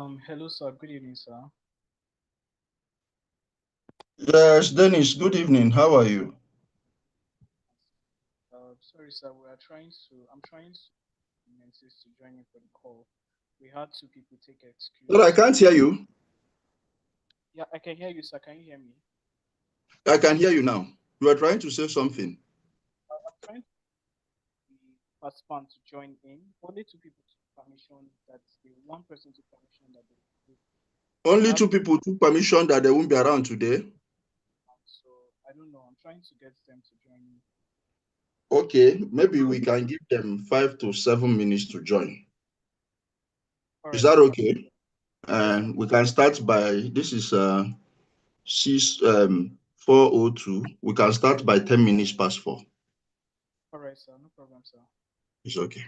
Hello, sir. Good evening, sir. Yes, Dennis, good evening. How are you? Sorry, sir. I'm trying to insist to join in for the call. We had two people take Well, I excuse. can't hear you. Yeah, I can hear you, sir. Can you hear me? I can hear you now. You are trying to say something. I'm trying to the participant to join in. Only two people took permission that the one person took permission that they we Only have two people took permission that they won't be around today. so I don't know. I'm trying to get them to join in. Okay, maybe we can give them 5 to 7 minutes to join. All Is right, that sir. okay? Yes, sir. And we can start by this is 4:02. We can start by 10 minutes past 4. All right, sir. No problem, sir. It's okay.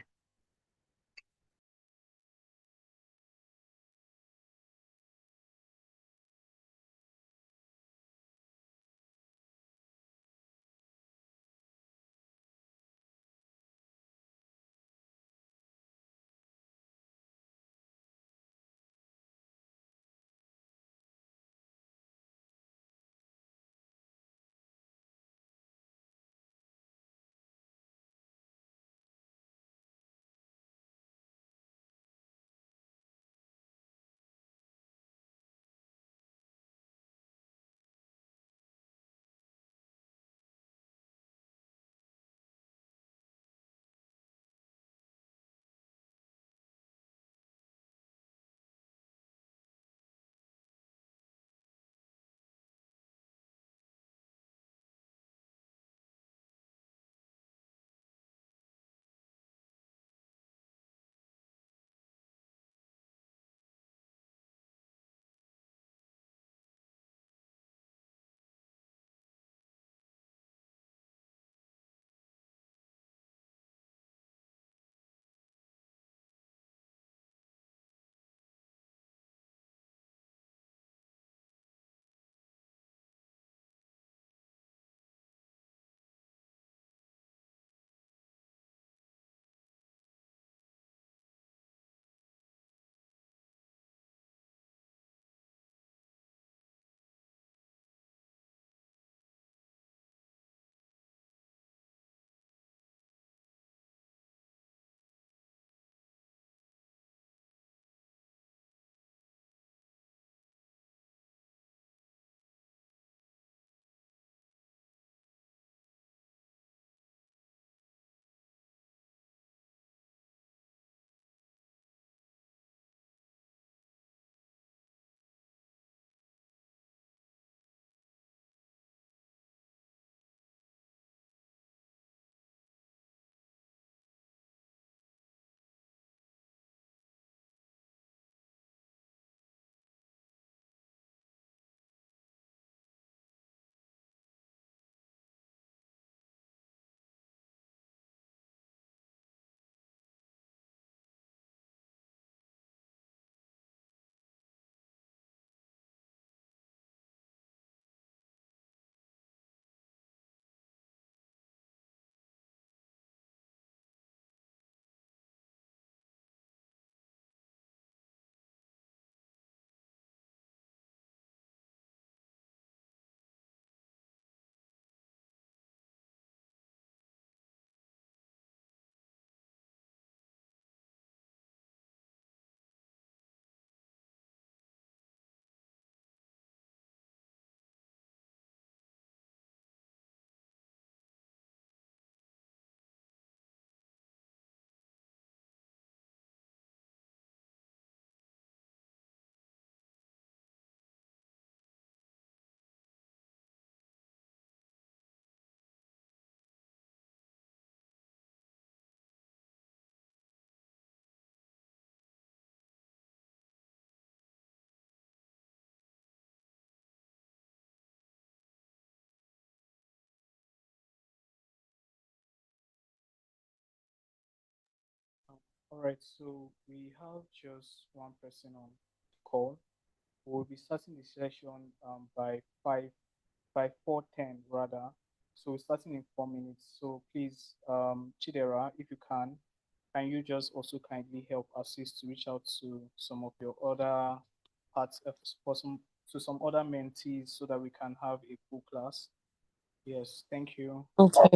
All right, so we have just one person on the call. We'll be starting the session by 4:10 rather. So we're starting in 4 minutes. So please, Chidera, if you can, can you just also kindly help assist to reach out to some of your other parts for some to some other mentees so that we can have a full class? Yes, thank you. Okay.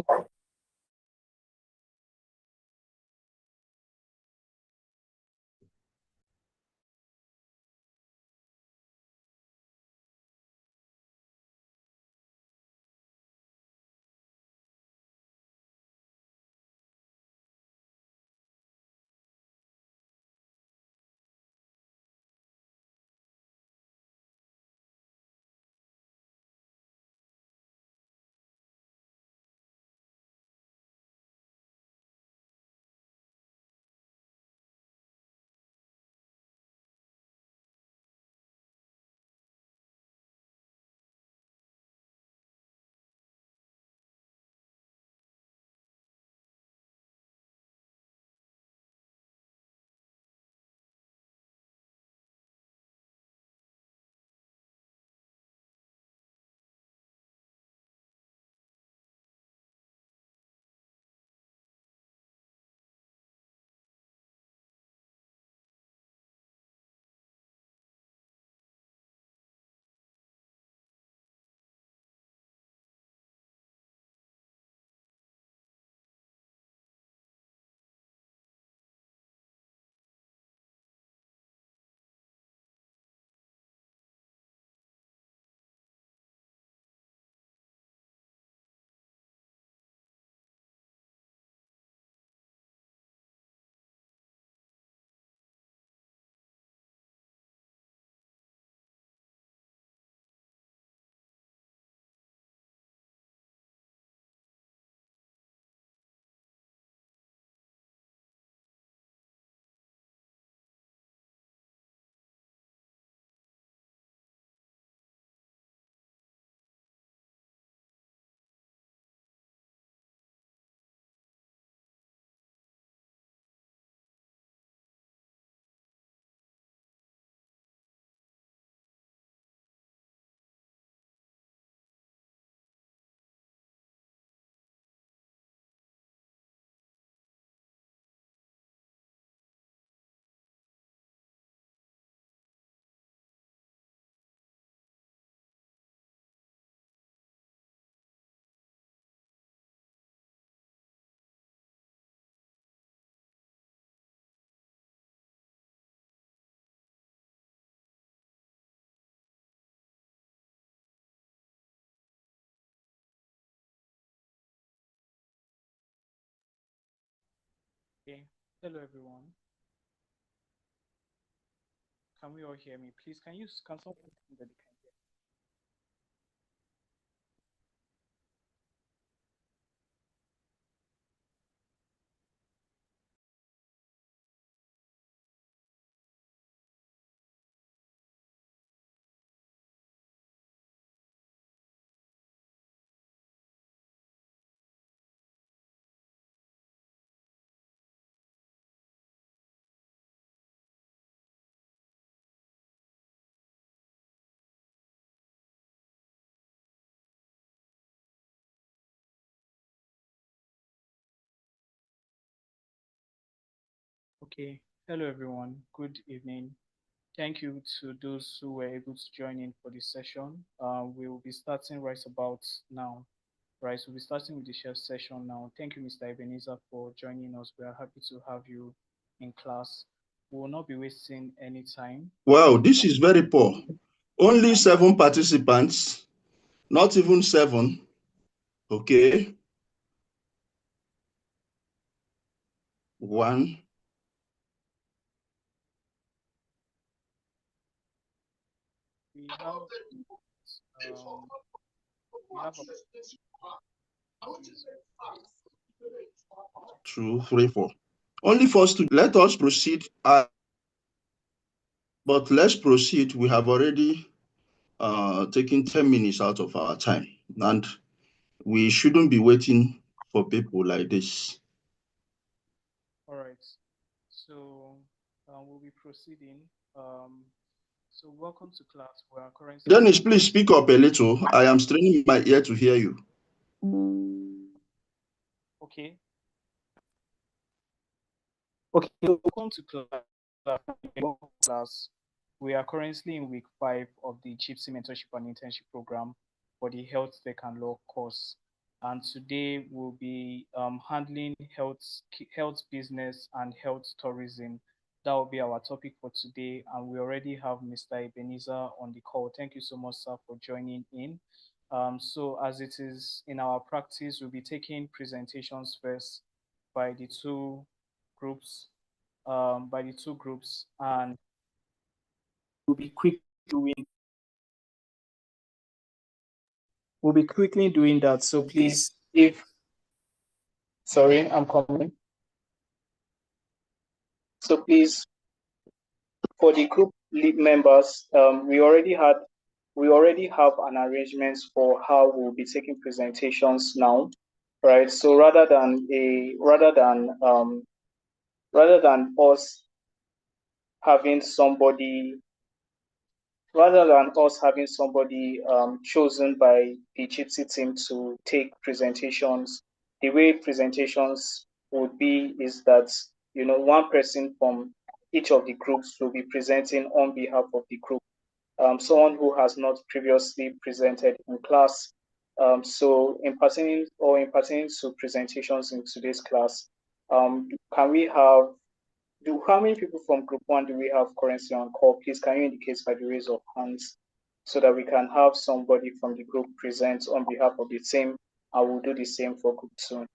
Okay. Hello everyone. Can we all hear me? Please, can someone tell me that they can hear? Okay. Hello everyone. Good evening. Thank you to those who were able to join in for this session. We will be starting right about now. Right, so we'll be starting with the share session now. Thank you, Mr. Ebenezer, for joining us. We are happy to have you in class. We will not be wasting any time. Wow, this is very poor. Only 7 participants, not even 7. Okay. 1. We have we have a 2, 3, 4. Only 4 students. Let us proceed. But let's proceed. We have already taken 10 minutes out of our time, and we shouldn't be waiting for people like this. all right. So we'll be proceeding. So welcome to class. We are currently Dennis, please speak up a little. I am straining my ear to hear you. okay. Okay, so welcome to class. We are currently in week 5 of the JIIPCC Mentorship and Internship program for the Health Tech and Law course. And today we'll be handling health business and health tourism. That will be our topic for today. And we already have Mr. Ebenezer on the call. Thank you so much, sir, for joining in. So as it is in our practice, we'll be taking presentations first by the two groups and we'll be quickly doing that. So please, if sorry, I'm coming. So please, for the group lead members, we already have an arrangement for how we'll be taking presentations now, right? So rather than us having somebody chosen by the JIIPCC team to take presentations, the way presentations would be is that, one person from each of the groups will be presenting on behalf of the group, someone who has not previously presented in class. So in pertaining to presentations in today's class, can we have how many people from group 1 do we have currently on call? Please, can you indicate by the raise of hands so that we can have somebody from the group present on behalf of the team? I will do the same for group 2.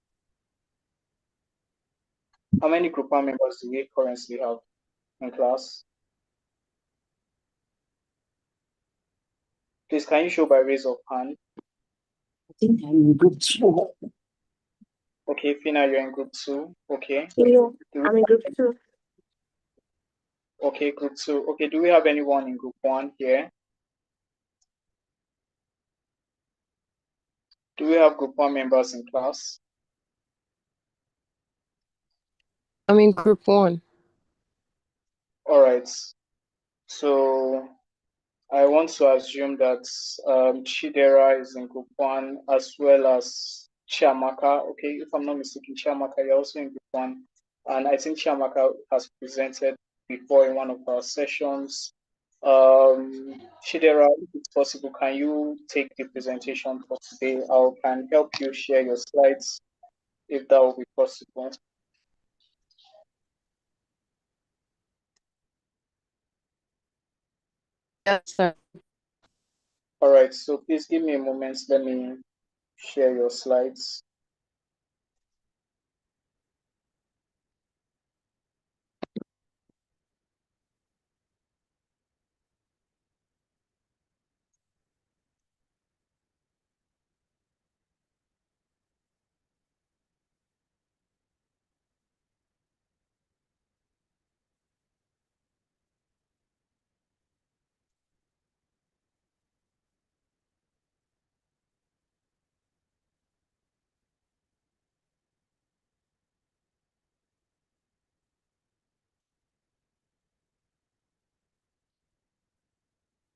How many group 1 members do we currently have in class? Please, can you show by raise of hand? I think I'm in group 2. Okay, Fina, you're in group 2. Okay. Yeah, I'm in group 2. Okay, group 2. Okay, do we have anyone in group 1 here? Do we have group 1 members in class? I'm in group 1. All right. So I want to assume that Chidera is in group 1 as well as Chiamaka. Okay, if I'm not mistaken, Chiamaka, you're also in group 1. And I think Chiamaka has presented before in one of our sessions. Chidera, if it's possible, can you take the presentation for today? I can help you share your slides if that will be possible. Yes, sir. All right, so please give me a moment. Let me share your slides.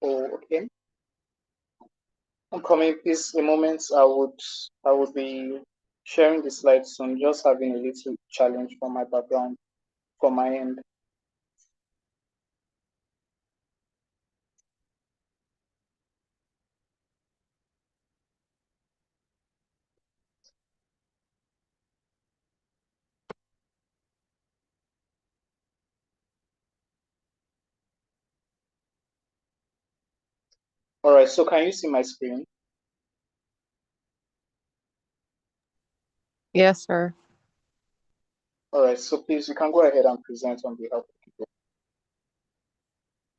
Oh, okay. I'm coming, please. A moment. I would be sharing the slides soon. Just having a little challenge from my background, from my end. All right. So can you see my screen? Yes, sir. All right. So please, you can go ahead and present on behalf of people.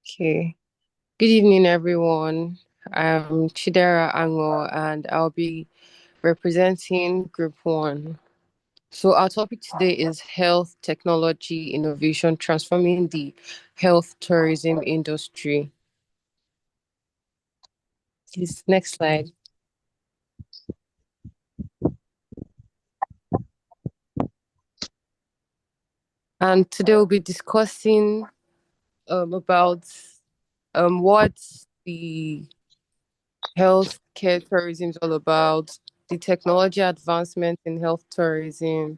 Okay. Good evening, everyone. I'm Chidera Ango, and I'll be representing Group 1. So our topic today is health technology innovation transforming the health tourism industry. Please, next slide. And today we'll be discussing about what the healthcare tourism is all about, the technology advancement in health tourism,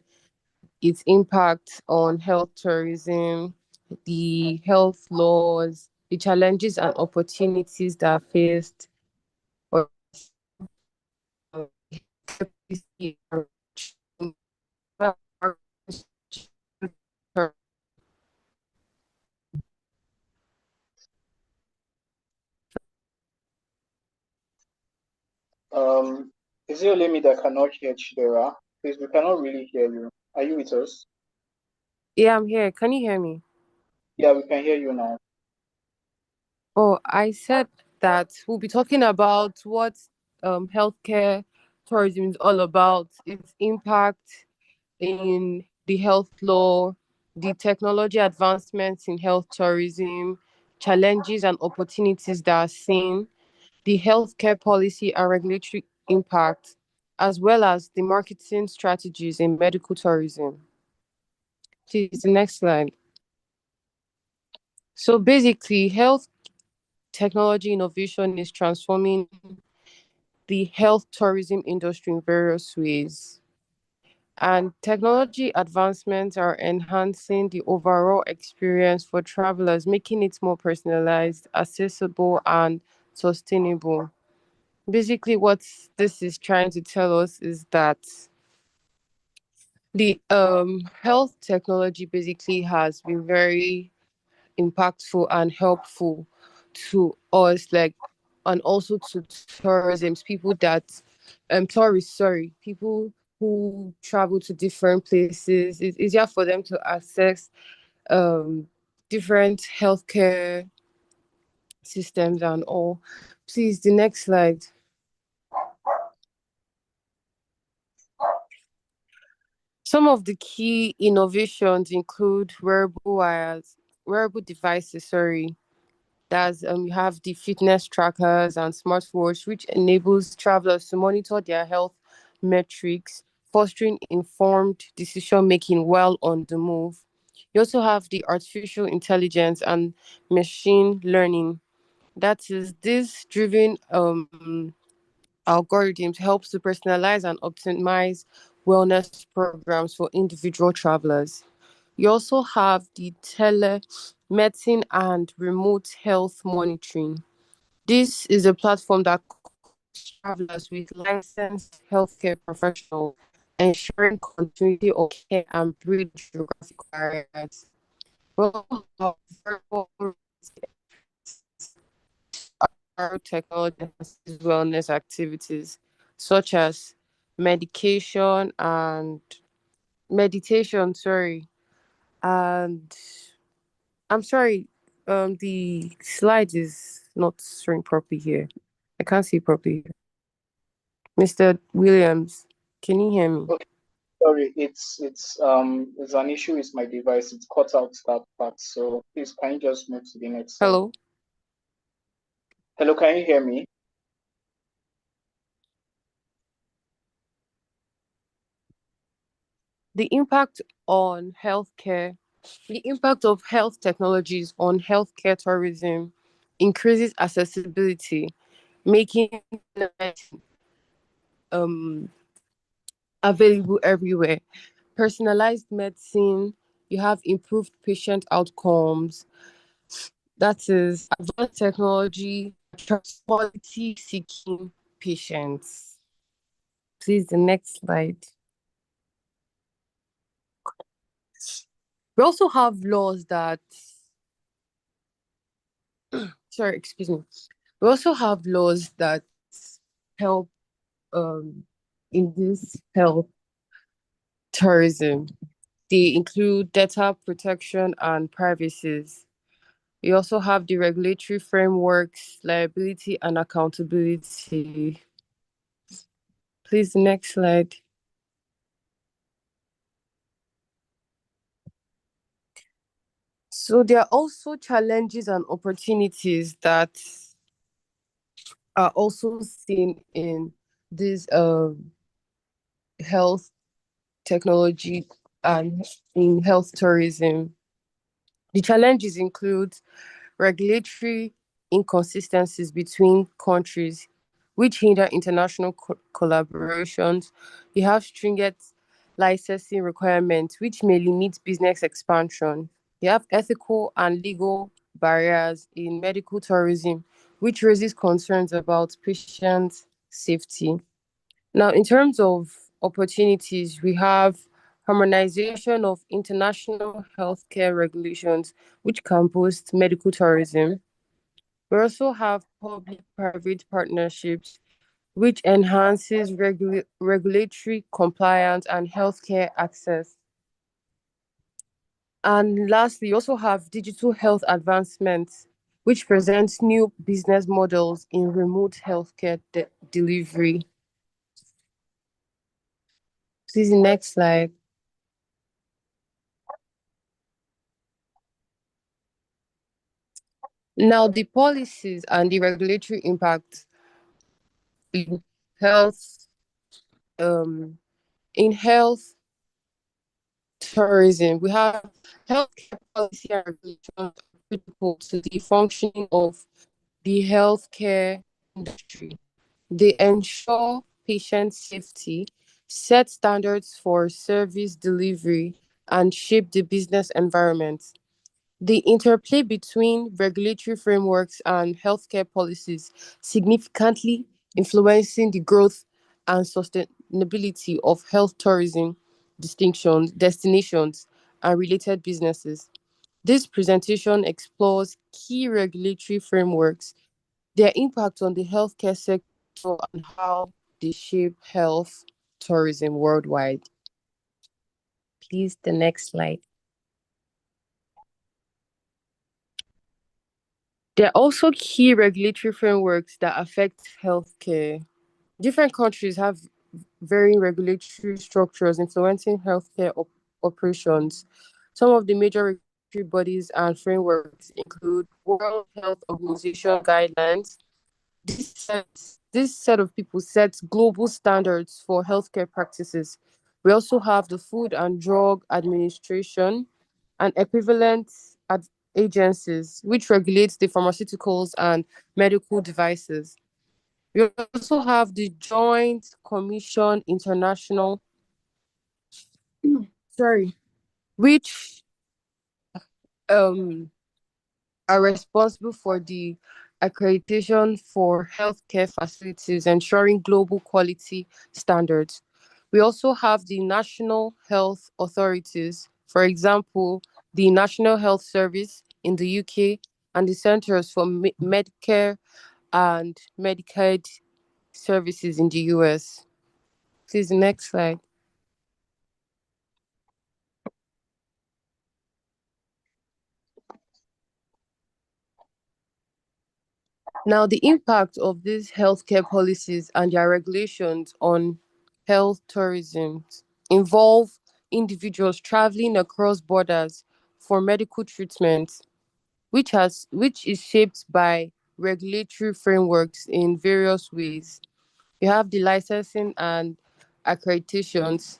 its impact on health tourism, the health laws, the challenges and opportunities that are faced or healthcare policy Um, is it only me that cannot hear Chidera? Please, we cannot really hear you. Are you with us? Yeah, I'm here. Can you hear me? Yeah, we can hear you now. Oh, I said that we'll be talking about what healthcare tourism is all about, its impact in the health law, the technology advancements in health tourism, challenges and opportunities that are seen, the healthcare policy and regulatory impact, as well as the marketing strategies in medical tourism. Please, the next slide. So basically, health technology innovation is transforming the health tourism industry in various ways. And technology advancements are enhancing the overall experience for travelers, making it more personalized, accessible, and sustainable. Basically, what this is trying to tell us is that the health technology basically has been very impactful and helpful to us, like, and also to tourism people that tourists, sorry, people who travel to different places. It's easier for them to access um different healthcare systems and all. Please, the next slide. Some of the key innovations include wearable devices, sorry. That's you have the fitness trackers and smartwatch, which enables travelers to monitor their health metrics, fostering informed decision making while on the move. You also have the artificial intelligence and machine learning. That is this driven algorithms helps to personalize and optimize wellness programs for individual travelers. You also have the telemedicine and remote health monitoring. This is a platform that connects travelers with licensed healthcare professionals, ensuring continuity of care and bridge geographic barriers. We also have virtual technology enhances wellness activities such as medication and meditation, sorry. And I'm sorry, the slide is not showing properly here. I can't see properly here. Mr. Williams, can you hear me? Okay, sorry, it's an issue with my device. It's cut out that part. So please, can you just move to the next slide? Hello? Hello, can you hear me? The impact on healthcare, the impact of health technologies on healthcare tourism increases accessibility, making it um, available everywhere. Personalized medicine, you have improved patient outcomes. That is, advanced technology attracts quality seeking patients. Please, the next slide. We also have laws that, sorry, excuse me. We also have laws that help in this health tourism. They include data protection and privacy. You also have the regulatory frameworks, liability and accountability. Please, the next slide. So there are also challenges and opportunities that are also seen in this health technology and in health tourism. The challenges include regulatory inconsistencies between countries, which hinder international collaborations. You have stringent licensing requirements, which may limit business expansion. You have ethical and legal barriers in medical tourism, which raises concerns about patient safety. Now, in terms of opportunities, we have harmonization of international healthcare regulations, which can boost medical tourism. We also have public-private partnerships, which enhances regulatory compliance and healthcare access. And lastly, you also have digital health advancements, which presents new business models in remote healthcare delivery. Please, next slide. Now, the policies and the regulatory impact in health, um, in health tourism, we have healthcare policy and regulations are critical to the functioning of the healthcare industry. They ensure patient safety, set standards for service delivery, and shape the business environment. The interplay between regulatory frameworks and healthcare policies significantly influencing the growth and sustainability of health tourism destinations, and related businesses. This presentation explores key regulatory frameworks, their impact on the healthcare sector, and how they shape health tourism worldwide. Please, the next slide. There are also key regulatory frameworks that affect healthcare. Different countries have varying regulatory structures influencing healthcare operations. Some of the major regulatory bodies and frameworks include World Health Organization guidelines. This set of people sets global standards for healthcare practices. We also have the Food and Drug Administration and equivalent agencies, which regulates the pharmaceuticals and medical devices. We also have the Joint Commission International, sorry, which um are responsible for the accreditation for healthcare facilities, ensuring global quality standards. We also have the national health authorities, for example, the National Health Service in the UK and the Centers for Medicare and Medicaid services in the US. Please, the next slide. Now, the impact of these healthcare policies and their regulations on health tourism involve individuals traveling across borders for medical treatment, which is shaped by regulatory frameworks in various ways. You have the licensing and accreditations.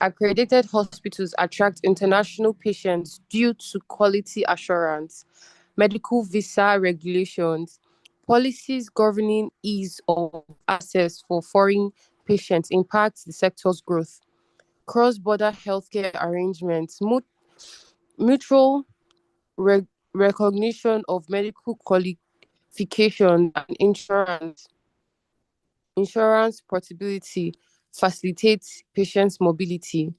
Accredited hospitals attract international patients due to quality assurance, medical visa regulations, policies governing ease of access for foreign patients impact the sector's growth. Cross-border healthcare arrangements, mutual recognition of medical qualifications, and insurance portability facilitates patients' mobility.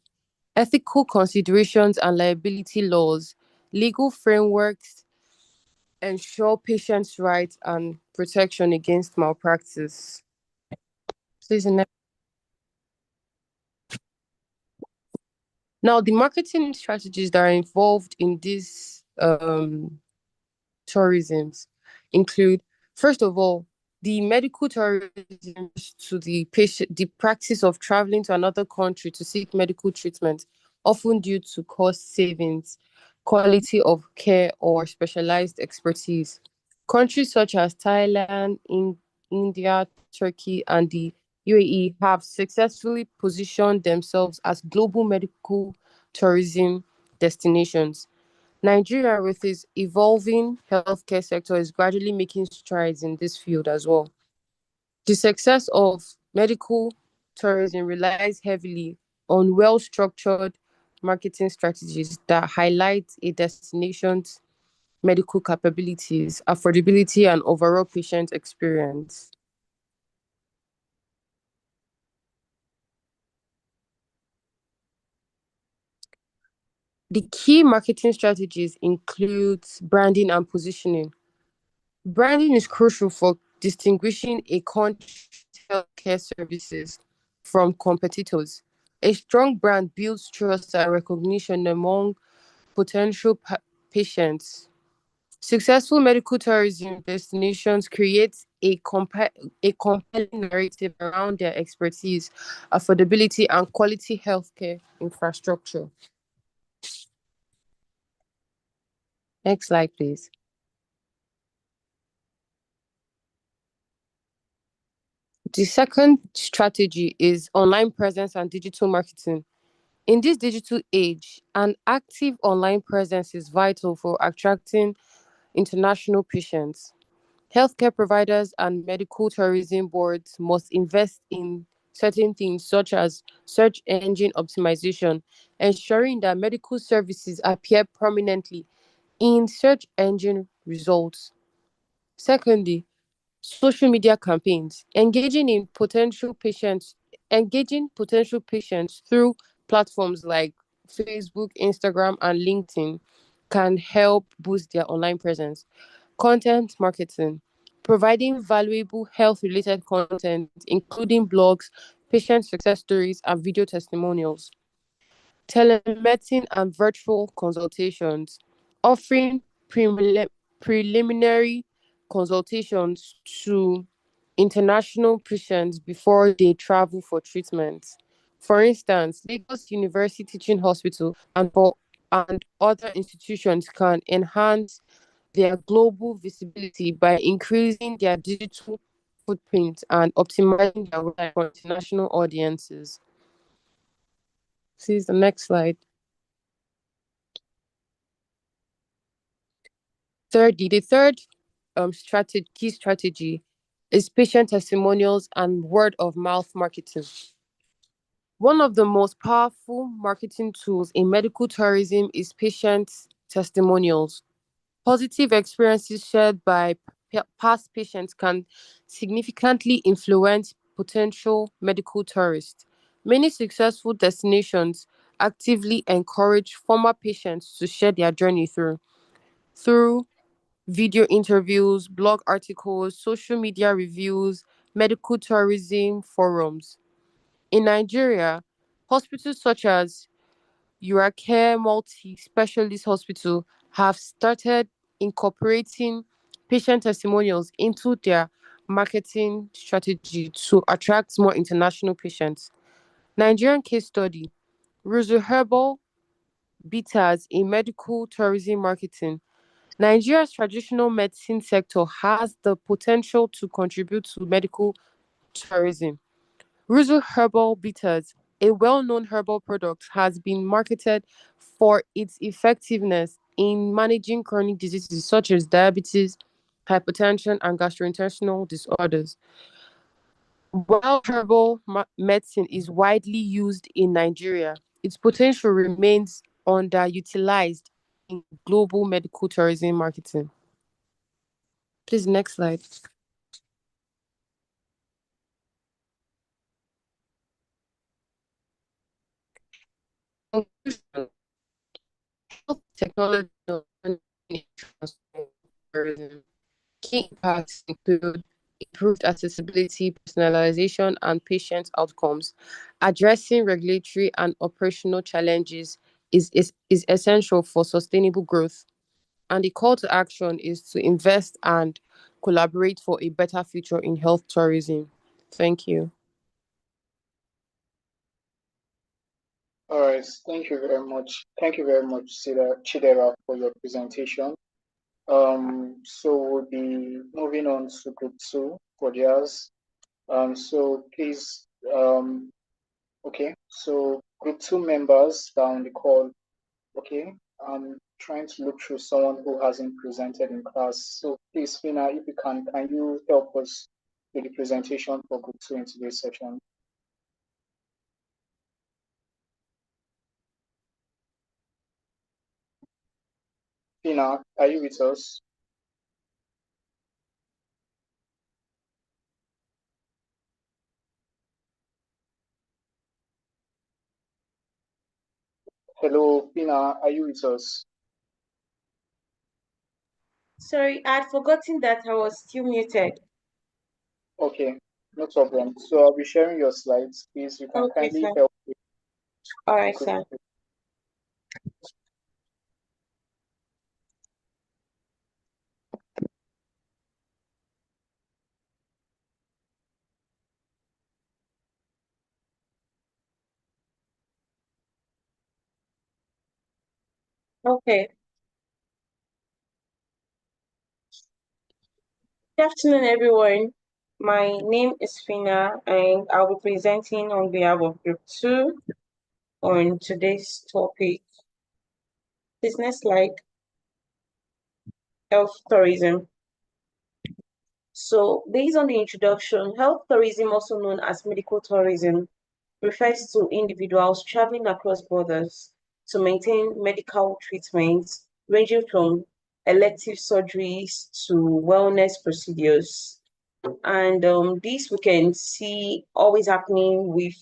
Ethical considerations and liability laws, legal frameworks ensure patients' rights and protection against malpractice. Please, now, the marketing strategies that are involved in this tourisms include, first of all, the medical tourism to the patient, the practice of traveling to another country to seek medical treatment, often due to cost savings, quality of care, or specialized expertise. Countries such as Thailand, India, Turkey, and the UAE have successfully positioned themselves as global medical tourism destinations. Nigeria, with its evolving healthcare sector, is gradually making strides in this field as well. The success of medical tourism relies heavily on well-structured marketing strategies that highlight a destination's medical capabilities, affordability, and overall patient experience. The key marketing strategies include branding and positioning. Branding is crucial for distinguishing a country's healthcare services from competitors. A strong brand builds trust and recognition among potential patients. Successful medical tourism destinations create a compelling narrative around their expertise, affordability, and quality healthcare infrastructure. Next slide, please. The second strategy is online presence and digital marketing. In this digital age, an active online presence is vital for attracting international patients. Healthcare providers and medical tourism boards must invest in certain things such as search engine optimization, ensuring that medical services appear prominently in search engine results. Secondly, social media campaigns, engaging potential patients through platforms like Facebook, Instagram, and LinkedIn can help boost their online presence. Content marketing, providing valuable health related content, including blogs, patient success stories, and video testimonials. Telemedicine and virtual consultations, offering preliminary consultations to international patients before they travel for treatment. For instance, Lagos University Teaching Hospital and other institutions can enhance their global visibility by increasing their digital footprint and optimizing their website for international audiences. Please, the next slide. Thirdly, the third key strategy is patient testimonials and word of mouth marketing. One of the most powerful marketing tools in medical tourism is patient testimonials. Positive experiences shared by past patients can significantly influence potential medical tourists. Many successful destinations actively encourage former patients to share their journey through video interviews, blog articles, social media reviews, medical tourism forums. In Nigeria, hospitals such as Uracare Multi Specialist Hospital have started incorporating patient testimonials into their marketing strategy to attract more international patients. Nigerian case study: Ruzu Herbal Bitters in medical tourism marketing. Nigeria's traditional medicine sector has the potential to contribute to medical tourism. Ruzu Herbal Bitters, a well known herbal product, has been marketed for its effectiveness in managing chronic diseases such as diabetes, hypertension, and gastrointestinal disorders. While medicine is widely used in Nigeria, its potential remains underutilized in global medical tourism marketing. Please, next slide. Conclusion: health technology and tourism. Key impacts include improved accessibility, personalization, and patient outcomes. Addressing regulatory and operational challenges is essential for sustainable growth. And the call to action is to invest and collaborate for a better future in health tourism. Thank you. All right, thank you very much. Thank you very much, Chidera, for your presentation. So we'll be moving on to group two for theirs. So please, okay. So group two members down the call. Okay. I'm trying to look through someone who hasn't presented in class. So please, Fina, if you can you help us with the presentation for group two in today's session? Tina, are you with us? Hello, Pina, are you with us? Sorry, I'd forgotten that I was still muted. Okay, no problem. So I'll be sharing your slides. Please, you can Okay, kindly sir. help me. All right, sir. Okay. Good afternoon, everyone. My name is Fina, and I'll be presenting on behalf of Group 2 on today's topic, business like health tourism. So, based on the introduction, health tourism, also known as medical tourism, refers to individuals traveling across borders to maintain medical treatments ranging from elective surgeries to wellness procedures. And this we can see always happening with,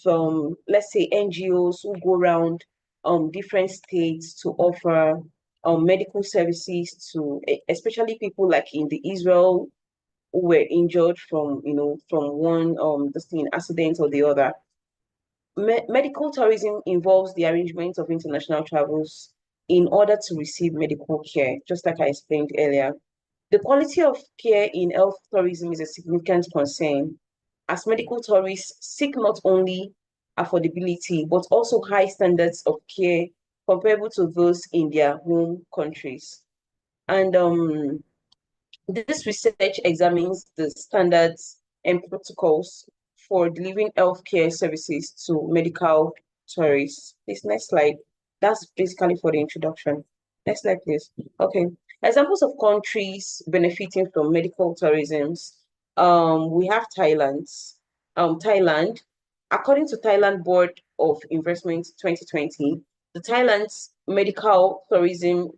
let's say, NGOs who go around different states to offer medical services to especially people like in the Israel who were injured from, from one this thing, accident or the other. Medical tourism involves the arrangement of international travels in order to receive medical care, just like I explained earlier. The quality of care in health tourism is a significant concern, as medical tourists seek not only affordability, but also high standards of care comparable to those in their home countries. And this research examines the standards and protocols for delivering healthcare services to medical tourists. This next slide, that's basically for the introduction. Next slide, please. Okay. Examples of countries benefiting from medical tourism. We have Thailand. Thailand, according to Thailand Board of Investment 2020, the Thailand's medical tourism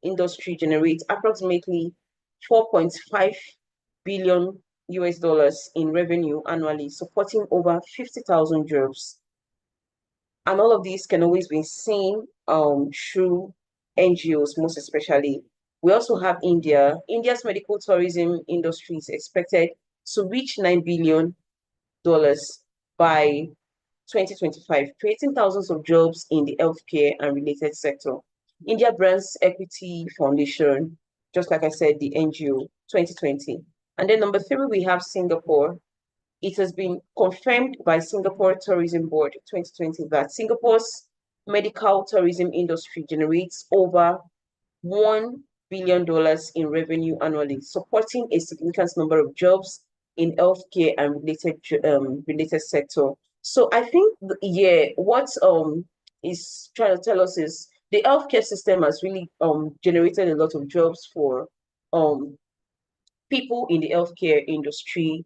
industry generates approximately 4.5 billion US dollars in revenue annually, supporting over 50,000 jobs. And all of these can always be seen through NGOs, most especially. We also have India. India's medical tourism industry is expected to reach $9 billion by 2025, creating thousands of jobs in the healthcare and related sector. India Brands Equity Foundation, just like I said, the NGO 2020. And then number 3, we have Singapore. It has been confirmed by Singapore Tourism Board 2020 that Singapore's medical tourism industry generates over $1 billion in revenue annually, supporting a significant number of jobs in healthcare and related sector. So I think, what is trying to tell us is the healthcare system has really generated a lot of jobs for people in the healthcare industry,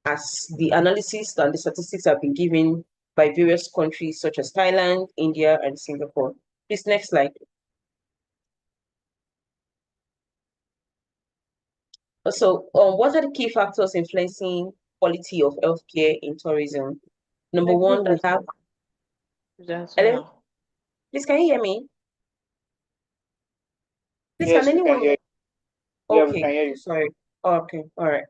as the analysis and the statistics have been given by various countries such as Thailand, India, and Singapore. Please, next slide. So, what are the key factors influencing quality of healthcare in tourism? Number one, we have. Hello? Please, can you hear me? Please, Yes, can we can anyone? hear you. Yeah, we Okay, can hear you. sorry. Okay, all right.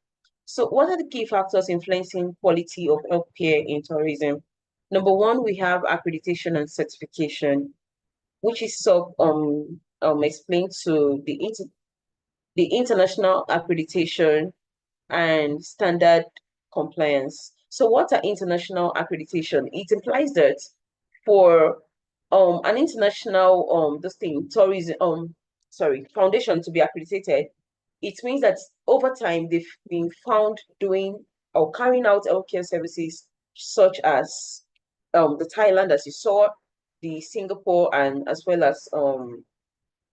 So, what are the key factors influencing quality of healthcare in tourism? Number one, we have accreditation and certification, which is explained to the international accreditation and standard compliance. So what are international accreditation? It implies that for an international tourism foundation to be accredited, it means that over time they've been found doing or carrying out healthcare services such as the Thailand, as you saw, the Singapore, and as well as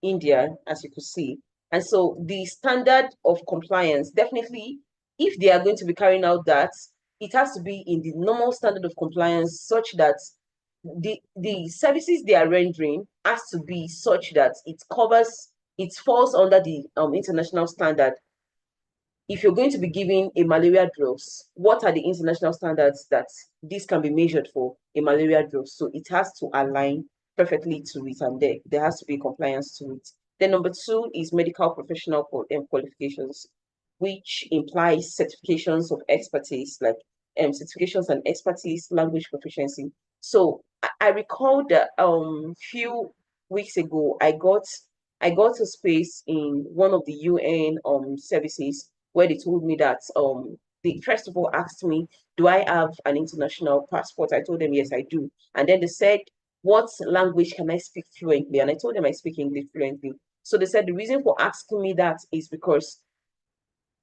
India, as you could see. And so the standard of compliance, definitely, if they are going to be carrying out that, it has to be in the normal standard of compliance such that the services they are rendering has to be such that it covers it falls under the international standard. If you're going to be giving a malaria drugs, what are the international standards that this can be measured for a malaria drug? So it has to align perfectly to it, and there has to be compliance to it. Then number two is medical professional qualifications, which implies certifications of expertise, like certifications and expertise, language proficiency. So I recall that few weeks ago I got a space in one of the UN services where they told me that they first of all asked me, do I have an international passport? I told them yes, I do. And then they said, what language can I speak fluently? And I told them I speak English fluently. So they said the reason for asking me that is because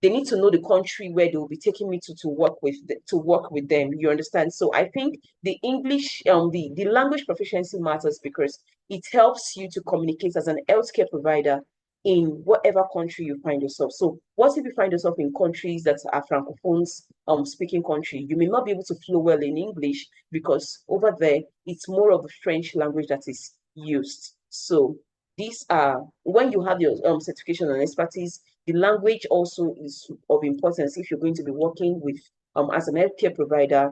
they need to know the country where they will be taking me to work with them. You understand? So I think the English, the language proficiency matters because it helps you to communicate as an healthcare provider in whatever country you find yourself. So what if you find yourself in countries that are francophones speaking country? You may not be able to flow well in English because over there it's more of the French language that is used. So these are when you have your certification and expertise, the language also is of importance if you're going to be working with as an healthcare provider,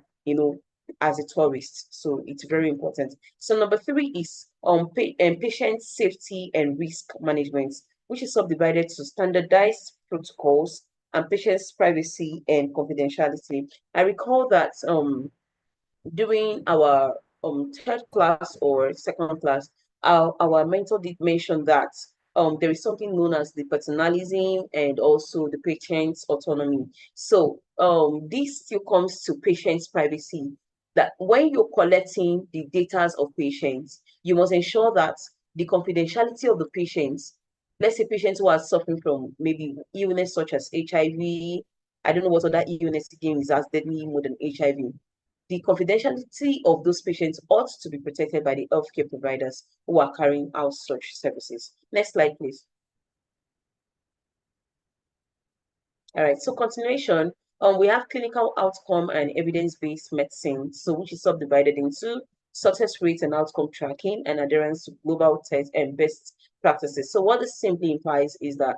as a tourist. So it's very important. So number three is patient safety and risk management, which is subdivided to standardized protocols and patient's privacy and confidentiality. I recall that during our third class or second class, our mentor did mention that there is something known as the paternalism and also the patient's autonomy. So this still comes to patient's privacy. That when you're collecting the data of patients, you must ensure that the confidentiality of the patients, let's say patients who are suffering from maybe illness such as HIV, I don't know what other illness again is as deadly more than HIV, the confidentiality of those patients ought to be protected by the healthcare providers who are carrying out such services. Next slide, please. All right, so continuation, we have clinical outcome and evidence-based medicine, so which is subdivided into success rates and outcome tracking and adherence to global tests and best practices. So what this simply implies is that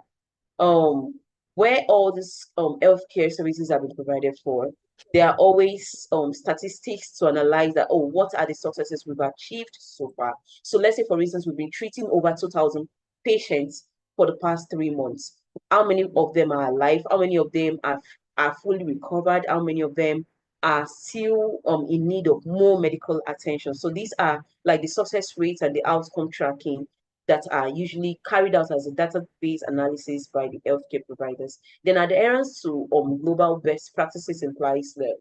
where all these healthcare services have been provided for, there are always statistics to analyze that, oh, what are the successes we've achieved so far? So let's say, for instance, we've been treating over 2,000 patients for the past 3 months. How many of them are alive? How many of them are fully recovered? How many of them are still in need of more medical attention? So these are like the success rates and the outcome tracking that are usually carried out as a database analysis by the healthcare providers. Then adherence to global best practices implies that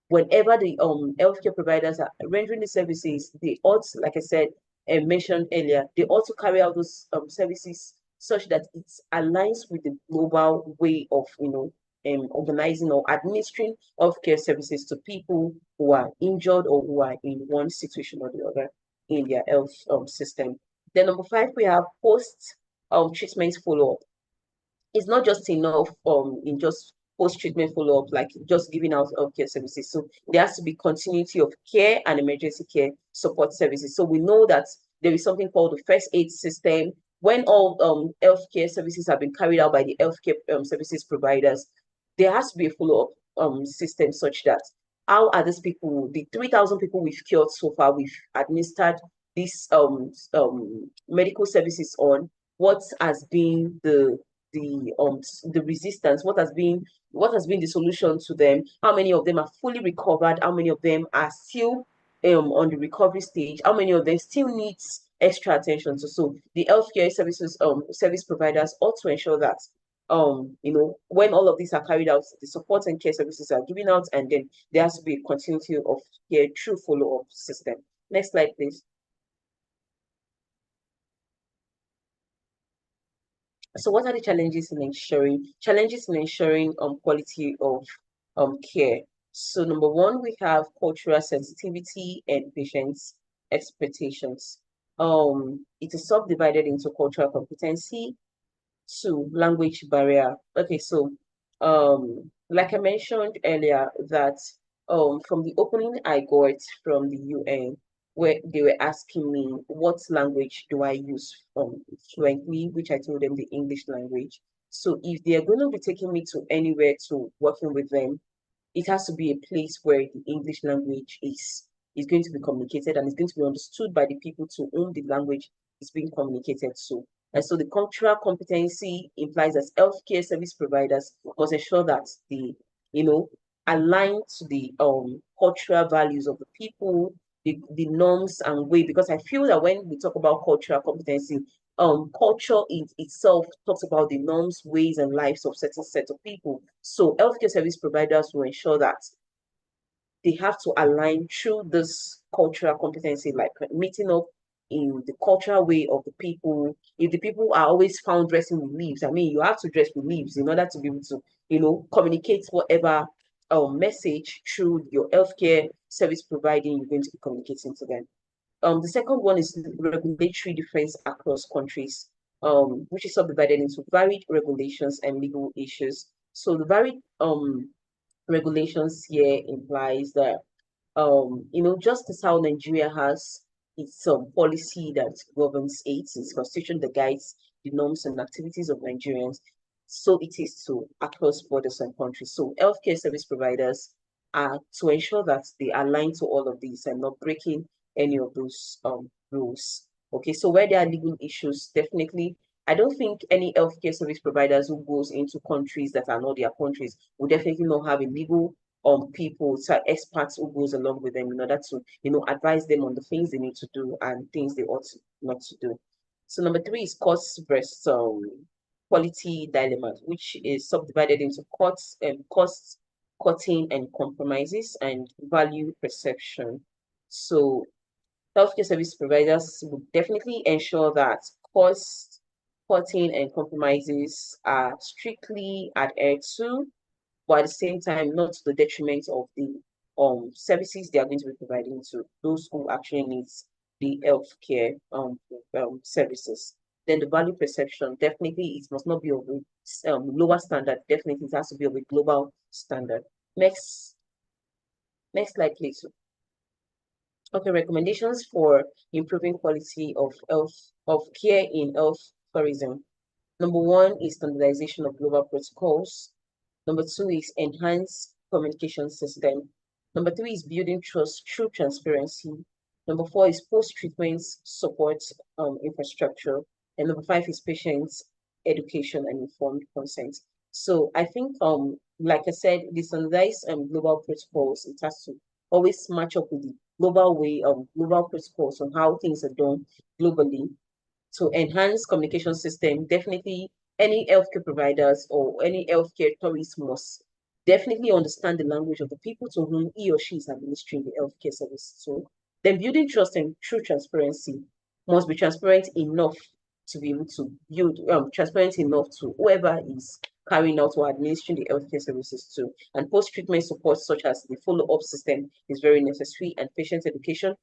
whenever the healthcare providers are rendering the services, they ought, like I said and mentioned earlier, they ought to carry out those services such that it aligns with the global way of organizing or administering healthcare services to people who are injured or who are in one situation or the other in their health system. Then number five, we have post treatment follow-up. It's not just enough in just post-treatment follow-up, like just giving out healthcare services. So there has to be continuity of care and emergency care support services. So we know that there is something called the first aid system. When all healthcare services have been carried out by the healthcare services providers, there has to be a follow-up system such that how are these people, the 3,000 people we've cured so far, we've administered these medical services on, what has been the resistance, what has been the solution to them, how many of them are fully recovered, how many of them are still on the recovery stage, how many of them still needs extra attention. So the healthcare services service providers ought to ensure that when all of these are carried out, the support and care services are given out, and then there has to be a continuity of care through follow-up system. Next slide, please. So what are the challenges in ensuring quality of care? So number one, we have cultural sensitivity and patients' expectations. It is subdivided into cultural competency, two, language barrier. Okay, so like I mentioned earlier that from the opening I got from the UN where they were asking me what language do I use fluently, which I told them the English language. So if they are going to be taking me to anywhere to working with them, it has to be a place where the English language is going to be communicated and is going to be understood by the people to whom the language is being communicated to. And so the cultural competency implies that healthcare service providers must ensure that the, align to the cultural values of the people, the norms and way, because I feel that when we talk about cultural competency, culture itself talks about the norms, ways, and lives of certain set of people. So healthcare service providers will ensure that they have to align through this cultural competency, like meeting up in the cultural way of the people. If the people are always found dressing with leaves, I mean, you have to dress with leaves in order to be able to, communicate whatever message through your healthcare service providing you're going to be communicating to them. The second one is regulatory difference across countries, which is subdivided into varied regulations and legal issues. So the varied regulations here implies that just as how Nigeria has its policy that governs it, its constitution that guides the norms and activities of Nigerians, so it is to across borders and countries. So healthcare service providers are to ensure that they align to all of these and not breaking any of those rules. Okay, so where there are legal issues, definitely I don't think any healthcare service providers who goes into countries that are not their countries will definitely not have a legal people, so experts who goes along with them in order to, advise them on the things they need to do and things they ought not to do. So number three is cost versus quality dilemma, which is subdivided into cost cutting and compromises and value perception. So healthcare service providers would definitely ensure that cost cutting and compromises are strictly adhered to, but at the same time, not to the detriment of the services they are going to be providing to those who actually needs the healthcare services. Then the value perception, definitely it must not be of a lower standard. Definitely it has to be of a global standard. Next slide, please. Okay, recommendations for improving quality of care in health tourism. Number one is standardization of global protocols. Number two is enhanced communication system. Number three is building trust through transparency. Number four is post-treatment support infrastructure. And number five is patient education and informed consent. So I think like I said, the standardized global protocols, it has to always match up with the global way of global protocols on how things are done globally to enhance communication system. Definitely any healthcare providers or any healthcare tourist must definitely understand the language of the people to whom he or she is administering the healthcare service. So then building trust and true transparency must be transparent enough to be able to build transparent enough to whoever is carrying out or administering the healthcare services to. And post-treatment support such as the follow-up system is very necessary, and patient education.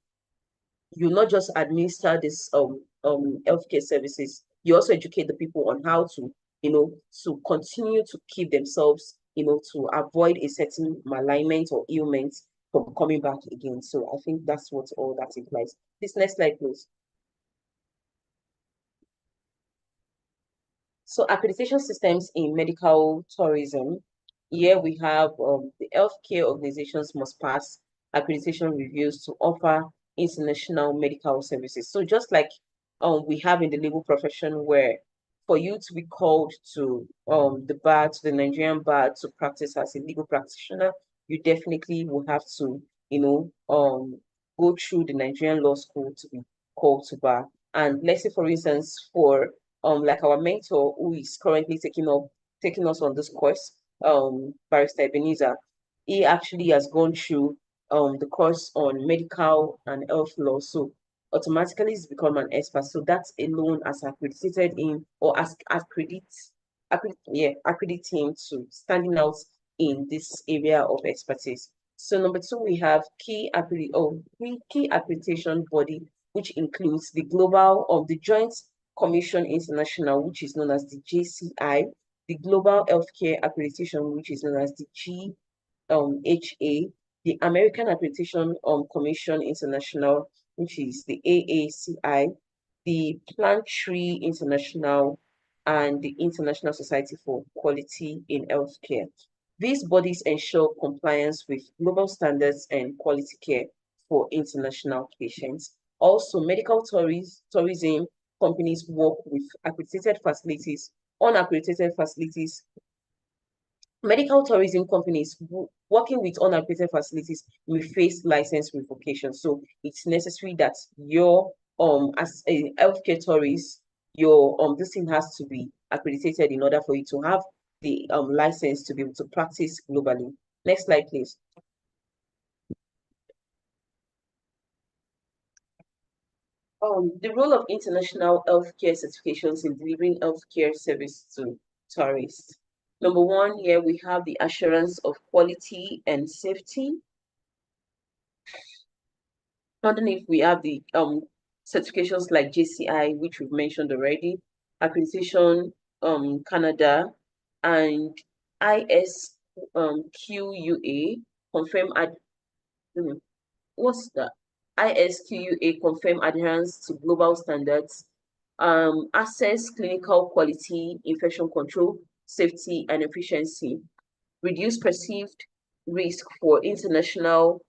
You not just administer this healthcare services, you also educate the people on how to, to continue to keep themselves, to avoid a certain malignment or ailment from coming back again. So I think that's what all that implies. This next slide, please. So accreditation systems in medical tourism. Here we have the healthcare organizations must pass accreditation reviews to offer international medical services. So just like we have in the legal profession, where for you to be called to the bar, to the Nigerian bar, to practice as a legal practitioner, you definitely will have to, go through the Nigerian law school to be called to bar. And let's say, for instance, for like our mentor who is currently taking us on this course, Barrister Ebenezer, he actually has gone through the course on medical and health law. So automatically he's become an expert. So that alone has accredited him or as accredit him to standing out in this area of expertise. So number two, we have key accreditation body, which includes the global of the Joint Commission International, which is known as the JCI, the Global Healthcare Accreditation, which is known as the GHA, the American Accreditation Commission International, which is the AACI, the Plant Tree International, and the International Society for Quality in Healthcare. These bodies ensure compliance with global standards and quality care for international patients. Also, medical tourism companies work with accredited facilities, unaccredited facilities. Medical tourism companies working with unaccredited facilities will face license revocation. So it's necessary that your as a healthcare tourist, your this thing has to be accredited in order for you to have the license to be able to practice globally. Next slide, please. The role of international healthcare certifications in delivering healthcare service to tourists. Number one, here we have the assurance of quality and safety. Underneath, we have the certifications like JCI, which we've mentioned already, accreditation Canada, and ISQUA confirm what's that? ISQUA confirm adherence to global standards, assess clinical quality, infection control, safety, and efficiency, reduce perceived risk for international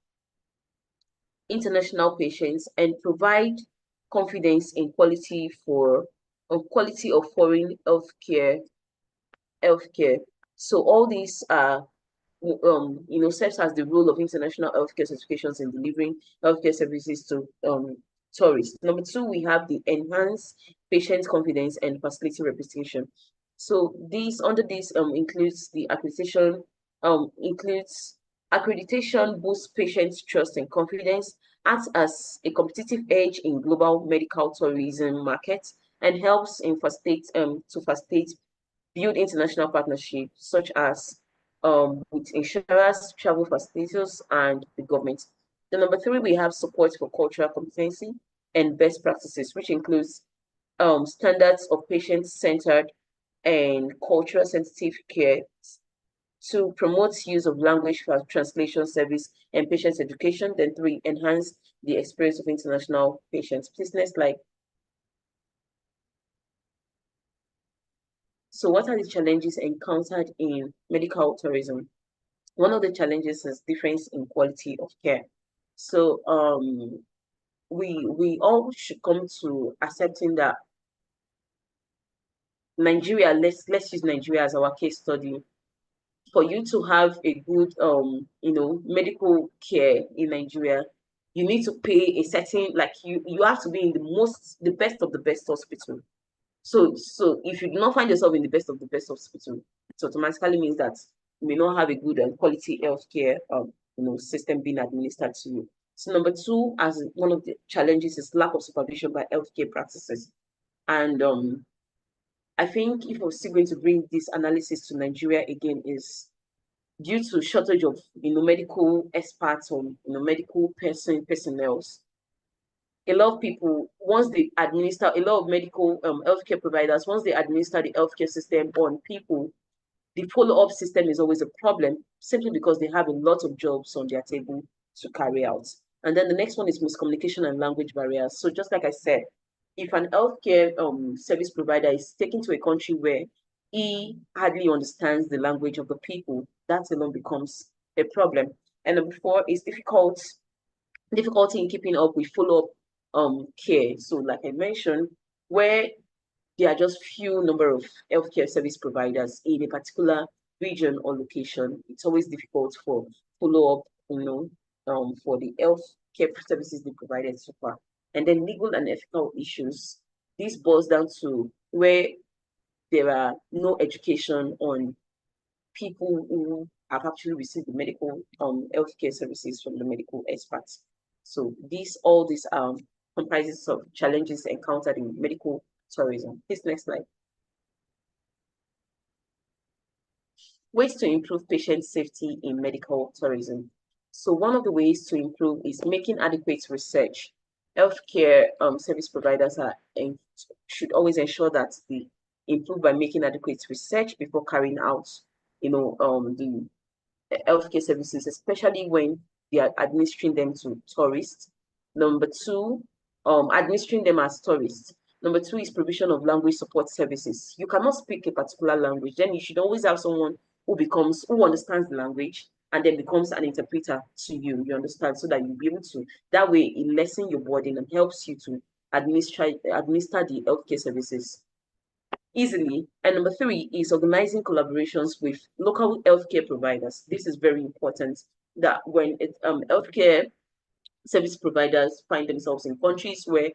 patients, and provide confidence in quality of foreign healthcare. So all these are serves as the role of international healthcare certifications in delivering healthcare services to tourists. Number two, we have the enhanced patient confidence and facility reputation. So under this includes the accreditation boosts patients' trust and confidence, acts as a competitive edge in global medical tourism markets, and helps in to facilitate build international partnerships such as with insurers, travel facilitators, and the government. The number three, we have support for cultural competency and best practices, which includes standards of patient-centered and cultural sensitive care to promote use of language translation service and patient education. Then three, enhance the experience of international patients. Please, next slide. So what are the challenges encountered in medical tourism? One of the challenges is difference in quality of care. So we all should come to accepting that Nigeria, let's use Nigeria as our case study. For you to have a good medical care in Nigeria, you need to pay a certain, like you have to be in the best of the best hospital. So if you do not find yourself in the best of the best hospital, it automatically means that you may not have a good and quality healthcare system being administered to you. So number two, as one of the challenges, is lack of supervision by healthcare practices. And I think if we're still going to bring this analysis to Nigeria again, is due to shortage of medical experts or medical personnel. A lot of people, once they administer, a lot of medical healthcare providers, once they administer the healthcare system on people, the follow-up system is always a problem, simply because they have a lot of jobs on their table to carry out. And then the next one is miscommunication and language barriers. So just like I said, if an healthcare service provider is taken to a country where he hardly understands the language of the people, that alone becomes a problem. And number four is difficulty in keeping up with follow-up care. So like I mentioned, where there are just few number of healthcare service providers in a particular region or location, it's always difficult for follow-up, for the healthcare services they provided so far. And then legal and ethical issues. This boils down to where there are no education on people who have actually received the medical healthcare services from the medical experts. So all these comprises of challenges encountered in medical tourism. Please, next slide. Ways to improve patient safety in medical tourism. So one of the ways to improve is making adequate research. Healthcare service providers should always ensure that they improve by making adequate research before carrying out, the healthcare services, especially when they are administering them to tourists. Number two, administering them as tourists. Number two is provision of language support services. You cannot speak a particular language, then you should always have someone who understands the language and then becomes an interpreter to you. You understand, so that you'll be able to. That way, it lessens your burden and helps you to administer the healthcare services easily. And number three is organizing collaborations with local healthcare providers. This is very important. That when healthcare service providers find themselves in countries where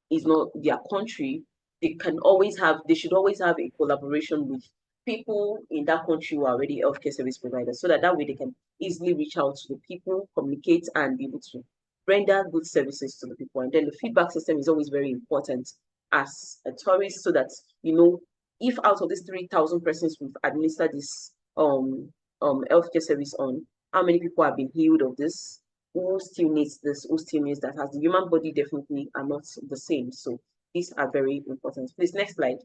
it's not their country, they should always have a collaboration with people in that country who are already healthcare service providers, so that way they can easily reach out to the people, communicate, and be able to render good services to the people. And then the feedback system is always very important as a tourist, so that if out of these 3,000 persons we've administered this healthcare service on, how many people have been healed of this, who still needs this, who still needs that. As the human body definitely are not the same. So these are very important. Please, next slide.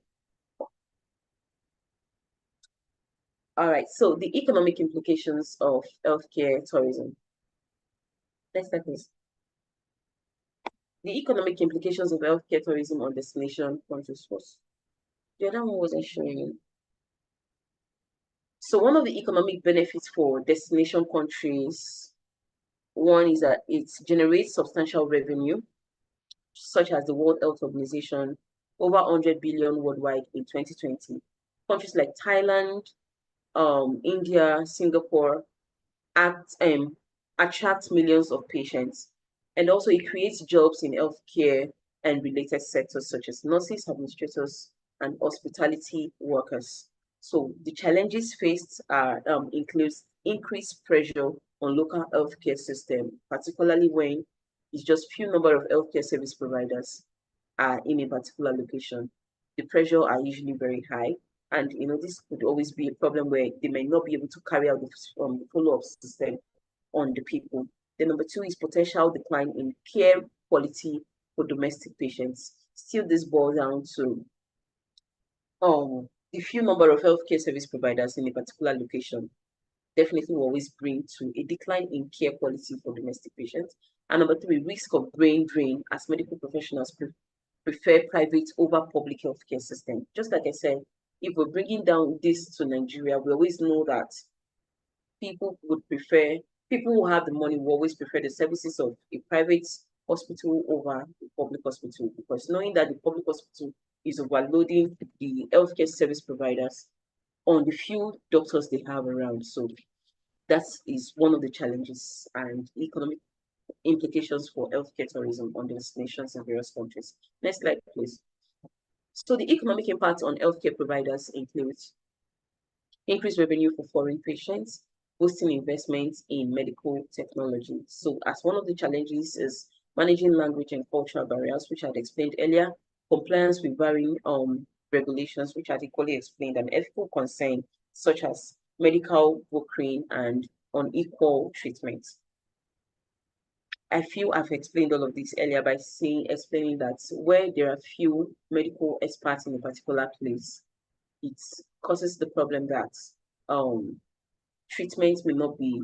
All right, so the economic implications of healthcare tourism. Next slide, please. The economic implications of healthcare tourism on destination countries was. The other one wasn't showing. So one of the economic benefits for destination countries, one is that it generates substantial revenue, such as the World Health Organization, over 100 billion worldwide in 2020. Countries like Thailand, India, Singapore attract millions of patients. And also it creates jobs in healthcare and related sectors such as nurses, administrators, and hospitality workers. So the challenges faced includes increased pressure on local healthcare system, particularly when it's just few number of healthcare service providers are in a particular location. The pressure are usually very high, and this could always be a problem where they may not be able to carry out the follow-up system on the people. The number two is potential decline in care quality for domestic patients. Still, this boils down to the few number of healthcare service providers in a particular location definitely will always bring to a decline in care quality for domestic patients. And number three, risk of brain drain, as medical professionals prefer private over public healthcare system. Just like I said, if we're bringing down this to Nigeria, we always know that people who have the money will always prefer the services of a private hospital over a public hospital, because knowing that the public hospital is overloading the healthcare service providers on the few doctors they have around. So that is one of the challenges and economic implications for healthcare tourism on destinations in various countries. Next slide, please. So the economic impact on healthcare providers includes increased revenue for foreign patients, boosting investments in medical technology. So as one of the challenges is managing language and cultural barriers, which I had explained earlier, compliance with varying regulations, which I equally explained, and ethical concern, such as medical brokering and unequal treatment. I feel I've explained all of this earlier by explaining that where there are few medical experts in a particular place, it causes the problem that treatment may not be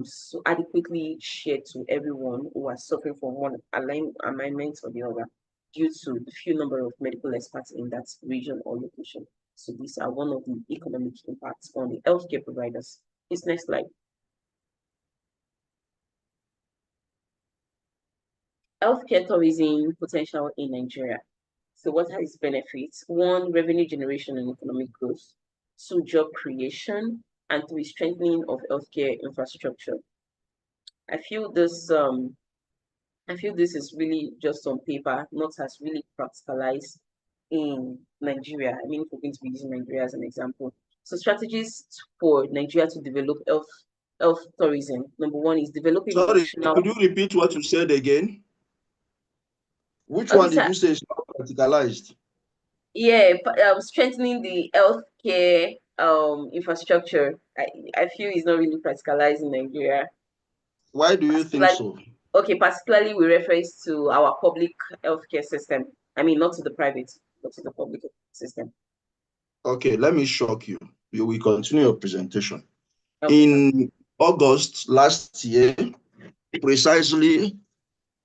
so adequately shared to everyone who are suffering from one alignment or the other, due to the few number of medical experts in that region or location. So these are one of the economic impacts on the healthcare providers. This next slide. Healthcare tourism potential in Nigeria. So what are its benefits? One, revenue generation and economic growth. Two, job creation. And three, strengthening of healthcare infrastructure. I feel this is really just on paper, not as really practicalized in Nigeria. I mean, if we're going to be using Nigeria as an example. So strategies for Nigeria to develop health tourism. Number one is developing. Sorry, could you repeat what you said again? Which one did you say is not practicalized? Yeah, strengthening the healthcare infrastructure. I feel is not really practicalized in Nigeria. Why do you think so? Okay, particularly with reference to our public healthcare system. I mean, not to the private, but to the public system. Okay, let me shock you. You will continue your presentation. Okay. In August last year, precisely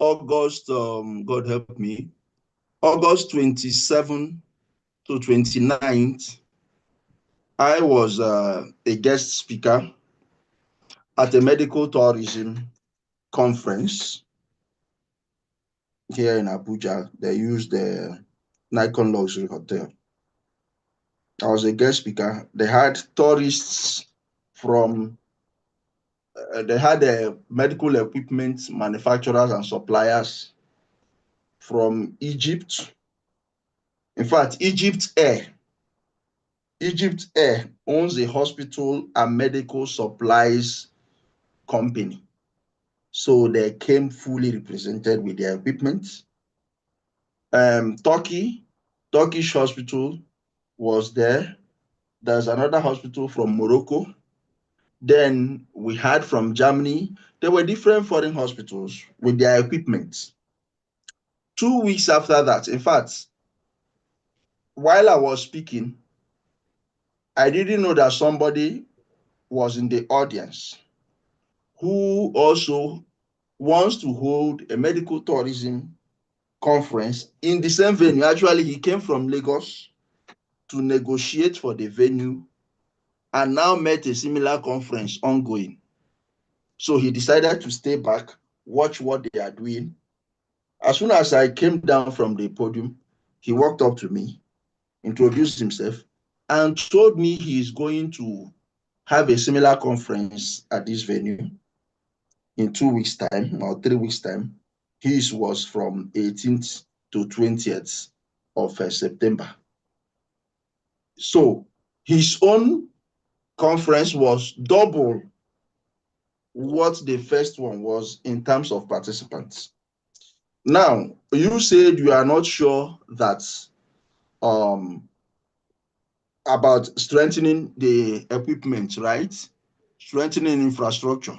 August, God help me, August 27 to 29th, I was a guest speaker at a medical tourism conference here in Abuja. They used the Nikon Luxury Hotel. I was a guest speaker. They had tourists from, they had medical equipment manufacturers and suppliers from Egypt. In fact, Egypt Air owns a hospital and medical supplies company. So they came fully represented with their equipment. Turkish hospital was there. There's another hospital from Morocco. Then we had from Germany. There were different foreign hospitals with their equipment. 2 weeks after that, in fact, while I was speaking, I didn't know that somebody was in the audience who also wants to hold a medical tourism conference in the same venue. Actually, he came from Lagos to negotiate for the venue and now met a similar conference ongoing. So he decided to stay back, watch what they are doing. As soon as I came down from the podium, he walked up to me, introduced himself, and told me he is going to have a similar conference at this venue in 2 weeks' time or 3 weeks' time. His was from 18th to 20th of September. So his own conference was double what the first one was in terms of participants. Now, you said you are not sure that about strengthening the equipment, right? Strengthening infrastructure.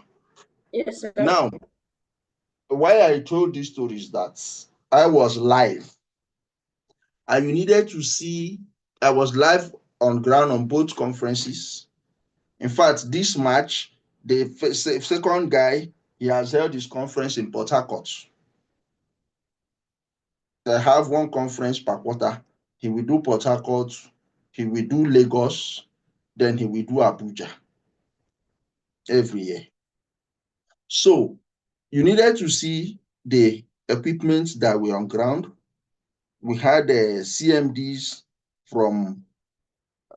Yes, sir. Now, why I told this story is that I was live and you needed to see, I was live on ground on both conferences. In fact, this March, the second guy, he has held his conference in Port Harcourt. They have one conference per quarter. He will do Port Harcourt, he will do Lagos, then he will do Abuja every year. So you needed to see the equipment that were on ground. We had the CMDs from,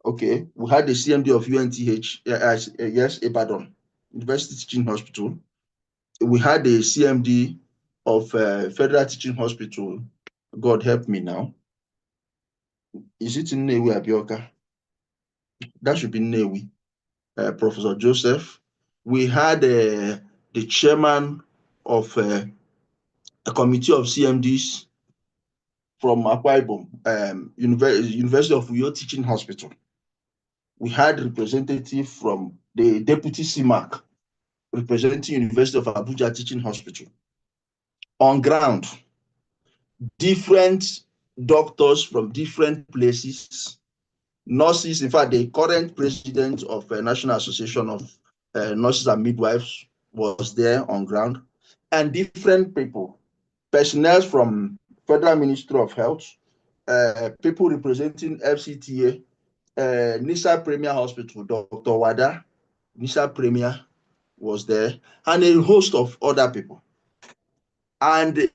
okay, we had the CMD of UNTH, yes, Ibadan, University Teaching Hospital. We had the CMD of Federal Teaching Hospital. God help me now. Is it in Newi Abioka? That should be Newi. Professor Joseph. We had the chairman of a committee of CMDs from Akwa Ibom, University of Uyo Teaching Hospital. We had representative from the deputy CMAC representing University of Abuja Teaching Hospital. On ground, different doctors from different places, nurses. In fact, the current president of the National Association of Nurses and Midwives was there on ground, and different people, personnel from Federal Ministry of Health, people representing FCTA, Nisa Premier Hospital, Dr. Wada, Nisa Premier was there, and a host of other people. And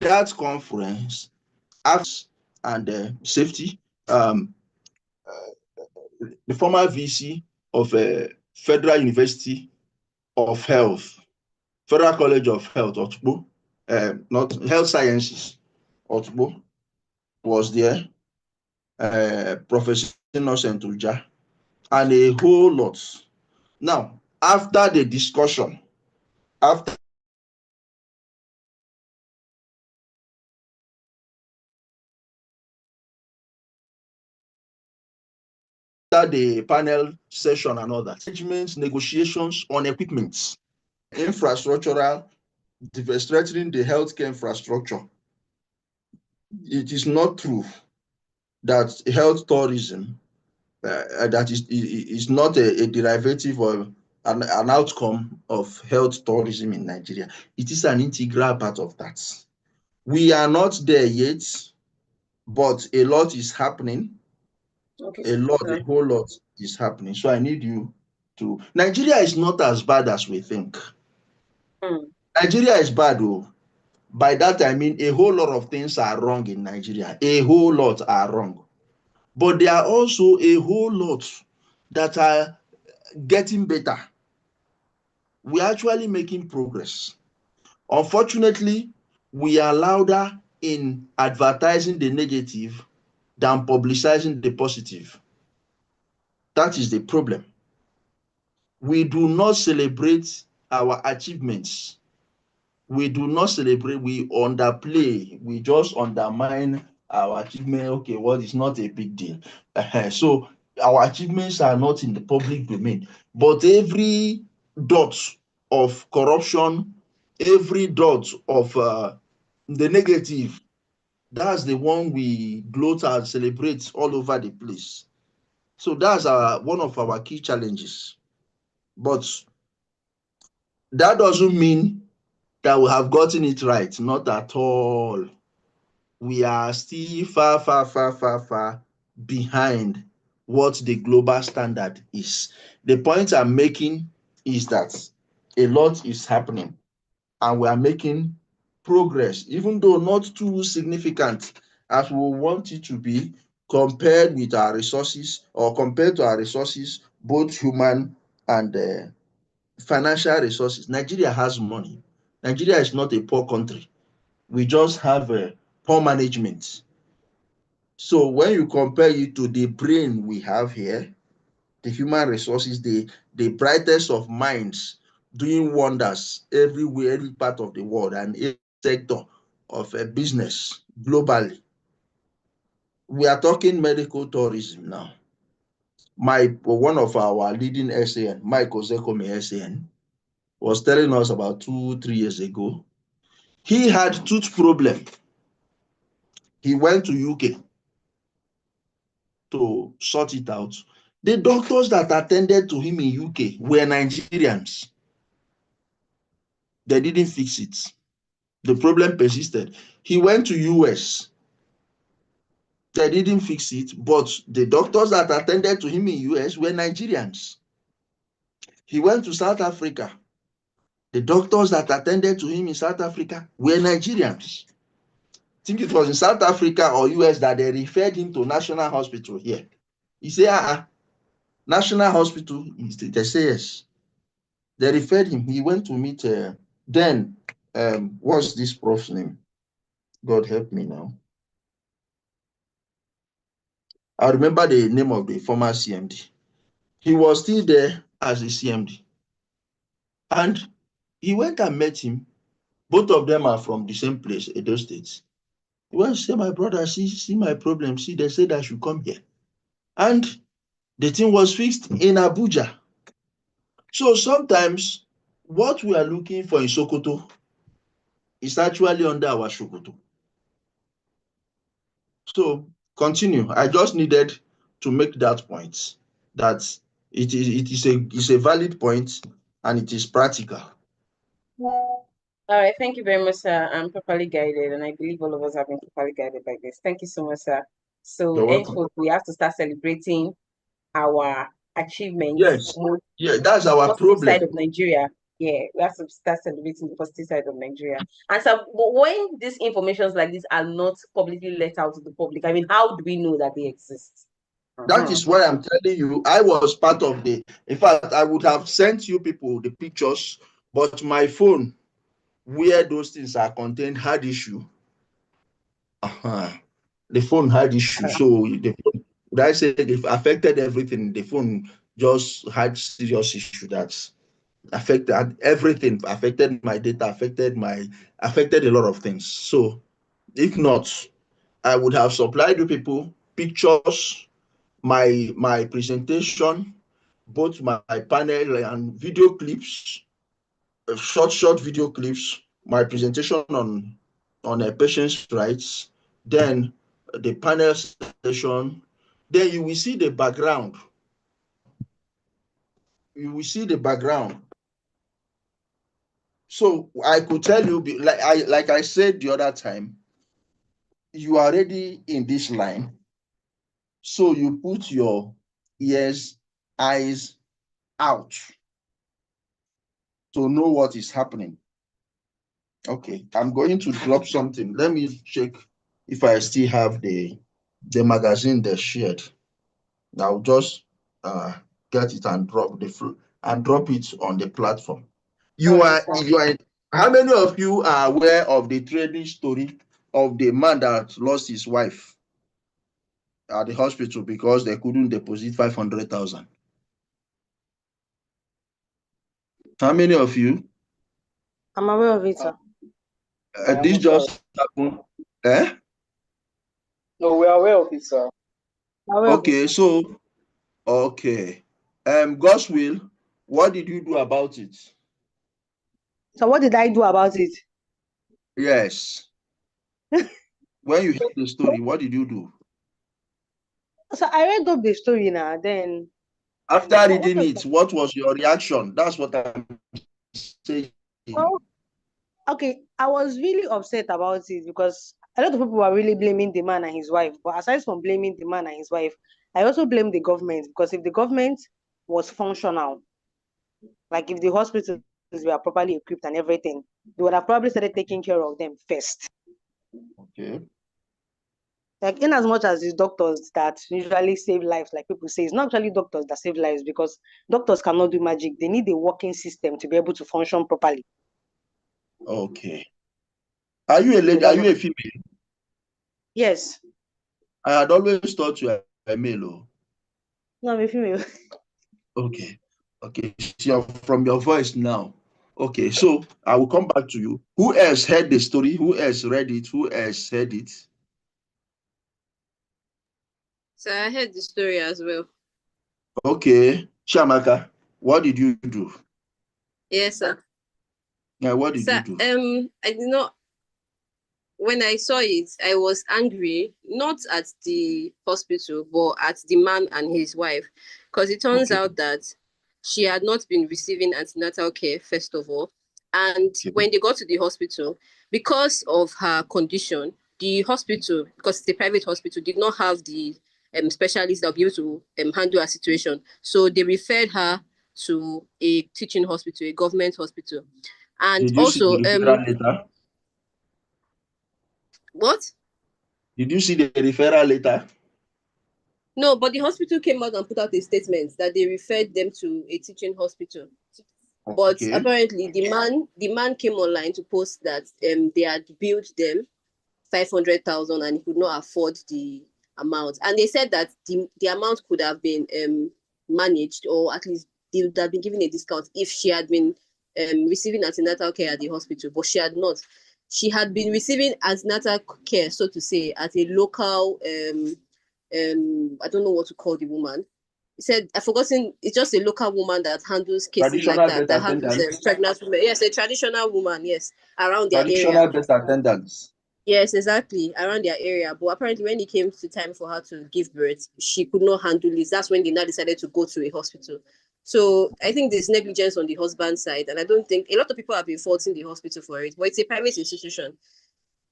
that conference, and safety, the former VC of Federal University of Health, Federal College of Health, Otbo, not Health Sciences, Otbo, was there, Professor Innocent Uja, and a whole lot. Now, after the discussion, after the panel session and all that, negotiations on equipment, infrastructural, strengthening the healthcare infrastructure. It is not true that health tourism that is not a derivative or an outcome of health tourism in Nigeria. It is an integral part of that. We are not there yet, but a lot is happening. Okay, A whole lot is happening. So I need you to. Nigeria is not as bad as we think. Nigeria is bad, though. By that I mean a whole lot of things are wrong in Nigeria. A whole lot are wrong. But there are also a whole lot that are getting better. We're actually making progress. Unfortunately, we are louder in advertising the negative than publicizing the positive. That is the problem. We do not celebrate our achievements. We do not celebrate, we underplay, we just undermine our achievement. Okay, well, it's not a big deal. So our achievements are not in the public domain, but every dot of corruption, every dot of the negative, that's the one we gloat and celebrate all over the place. So that's one of our key challenges. But that doesn't mean that we have gotten it right. Not at all. We are still far, far, far, far, far behind what the global standard is. The point I'm making is that a lot is happening and we are making progress, even though not too significant as we want it to be compared with our resources, or compared to our resources, both human and financial resources. Nigeria has money. Nigeria is not a poor country. We just have poor management. So when you compare it to the brain we have here, the human resources, the brightest of minds doing wonders everywhere, every part of the world, and every sector of a business globally. We are talking medical tourism now. One of our leading SAN, Mike Ozekome SAN, was telling us about 2-3 years ago. He had tooth problem. He went to UK to sort it out. The doctors that attended to him in UK were Nigerians. They didn't fix it. The problem persisted. He went to US. They didn't fix it, but the doctors that attended to him in US were Nigerians. He went to South Africa. The doctors that attended to him in South Africa were Nigerians. I think it was in South Africa or US that they referred him to National Hospital here. He said, National Hospital? They say yes. They referred him. He went to meet, what's this prof's name? God help me now. I remember the name of the former CMD. He was still there as a CMD. And he went and met him. Both of them are from the same place, Edo State. He went to say, my brother, see my problem. See, they said I should come here. And the thing was fixed in Abuja. So sometimes what we are looking for in Sokoto is actually under our Sokoto. So continue. I just needed to make that point, that it is a valid point and it is practical. All right, thank you very much, sir. I'm properly guided, and I believe all of us have been properly guided by this. Thank you so much, sir. So, henceforth, we have to start celebrating our achievements. Yes, yeah, that's our problem. Side of Nigeria. Yeah, we have to start celebrating the positive side of Nigeria. And so, when these informations like this are not publicly let out to the public, I mean, how do we know that they exist? That is why I'm telling you, I was part of in fact, I would have sent you people the pictures, but my phone, where those things are contained, had issue. The phone had issue. So the phone, would I say it affected everything? The phone just had serious issue that affected everything, affected my data, affected a lot of things. So if not, I would have supplied you people pictures, my presentation, both my panel and video clips, short video clips, my presentation on patients' rights, then the panel session, then you will see the background. You will see the background. So I could tell you, like I said the other time, you are already in this line. So you put your ears, eyes out to know what is happening. Okay, I'm going to drop something. Let me check if I still have the magazine they shared. I'll just get it and drop it on the platform. All right, sir. How many of you are aware of the trading story of the man that lost his wife at the hospital because they couldn't deposit 500,000? How many of you? I'm aware of it, sir. This just happened. Eh? No, we are aware of it, sir. I'm aware of it, Okay, sir. so God's will, what did you do about it? So what did I do about it? Yes. When you heard the story, what did you do? So I read up the story now. Then After what reading was it, what was your reaction? That's what I'm saying. well, okay, I was really upset about it because a lot of people were really blaming the man and his wife. But aside from blaming the man and his wife, I also blame the government because if the government was functional, like if the hospitals were properly equipped and everything, they would have probably started taking care of them first. Okay. Like in as much as it's doctors that usually save lives, like people say, it's not actually doctors that save lives because doctors cannot do magic. They need a working system to be able to function properly. Okay. Are you a So lady? Are that's you what. a female? Yes. I had always thought you were a male. Oh. No, I'm a female. Okay. Okay. So from your voice now. Okay. So I will come back to you. Who else heard the story? Who else read it? Who else heard it? So I heard the story as well. Okay. Shamaka, what did you do? Yes, sir. Yeah, what did So you do? I did not. When I saw it, I was angry, not at the hospital, but at the man and his wife, because it turns Okay. out that she had not been receiving antenatal care, first of all. And Okay. when they got to the hospital, because of her condition, the hospital, because it's a private hospital, did not have the specialists that will be able to handle her situation. So they referred her to a teaching hospital, a government hospital. And Did you see also, the referral letter? what? Did you see the referral letter? No, but the hospital came out and put out a statement that they referred them to a teaching hospital. But Okay. apparently, the man came online to post that they had billed them 500,000 and he could not afford the amount. And they said that the amount could have been managed, or at least they would have been given a discount if she had been receiving antenatal care at the hospital, but she had not. She had been receiving antenatal care, so to say, at a local I don't know what to call the woman. He said, I've forgotten, it's just a local woman that handles cases like Traditional that, birth that handles attendants. pregnant women. Yes, a traditional woman, yes, around their area. Traditional birth attendants. Yes, exactly, around their area. But apparently, when it came to time for her to give birth, she could not handle it. That's when they now decided to go to a hospital. So I think there's negligence on the husband's side, and I don't think a lot of people have been faulting the hospital for it. But it's a private institution.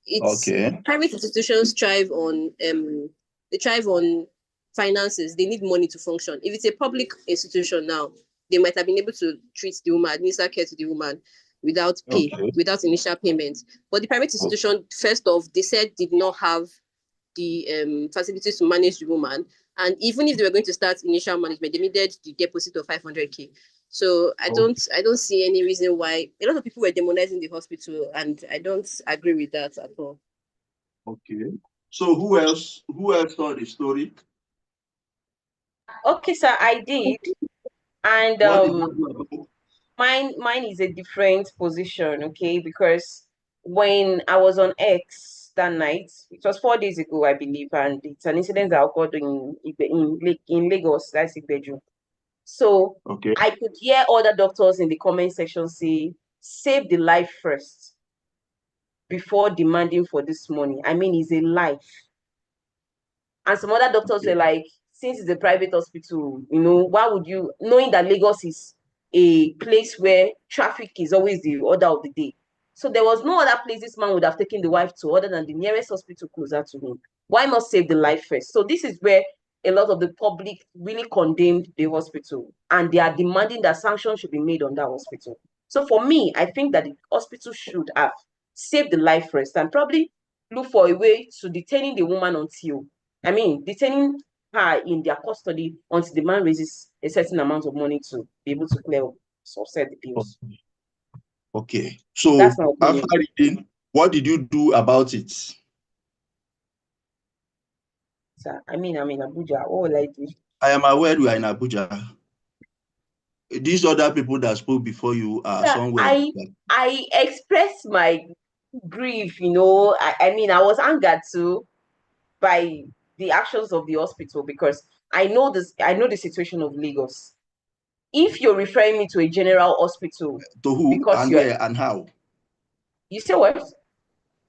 It's Okay. private institutions thrive on finances. They need money to function. If it's a public institution now, they might have been able to treat the woman, administer care to the woman without pay, Okay. without initial payment. But the private institution, first off, they said did not have the facilities to manage the woman. And even if they were going to start initial management, they needed the deposit of 500K. So I don't Okay. I don't see any reason why a lot of people were demonizing the hospital, and I don't agree with that at all. Okay. So who else? Who else saw the story? Okay, sir, I did. And What did you do about it? mine is a different position, okay? Because when I was on X that night, it was 4 days ago, I believe, and it's an incident that occurred in Lagos, that's Igbeju. So Okay. I could hear other doctors in the comment section say, save the life first before demanding for this money. I mean, it's a life. And some other doctors Okay. were like, since it's a private hospital, why would you, knowing that Lagos is a place where traffic is always the order of the day. So there was no other place this man would have taken the wife to other than the nearest hospital closer to him. Why not save the life first? So this is where a lot of the public really condemned the hospital, and they are demanding that sanctions should be made on that hospital. So for me, I think that the hospital should have saved the life first and probably look for a way to detaining the woman detaining her in their custody until the man raises a certain amount of money to be able to clear or offset the bills. Okay. So That's my opinion. after reading, what did you do about it? Sir, I'm in Abuja. What will I do? I am aware you are in Abuja. These other people that spoke before you are Sir, somewhere. I expressed my grief, I was angered too by the actions of the hospital because I know the situation of Lagos. If you're referring me to a general hospital, To who because and where and how? You say what?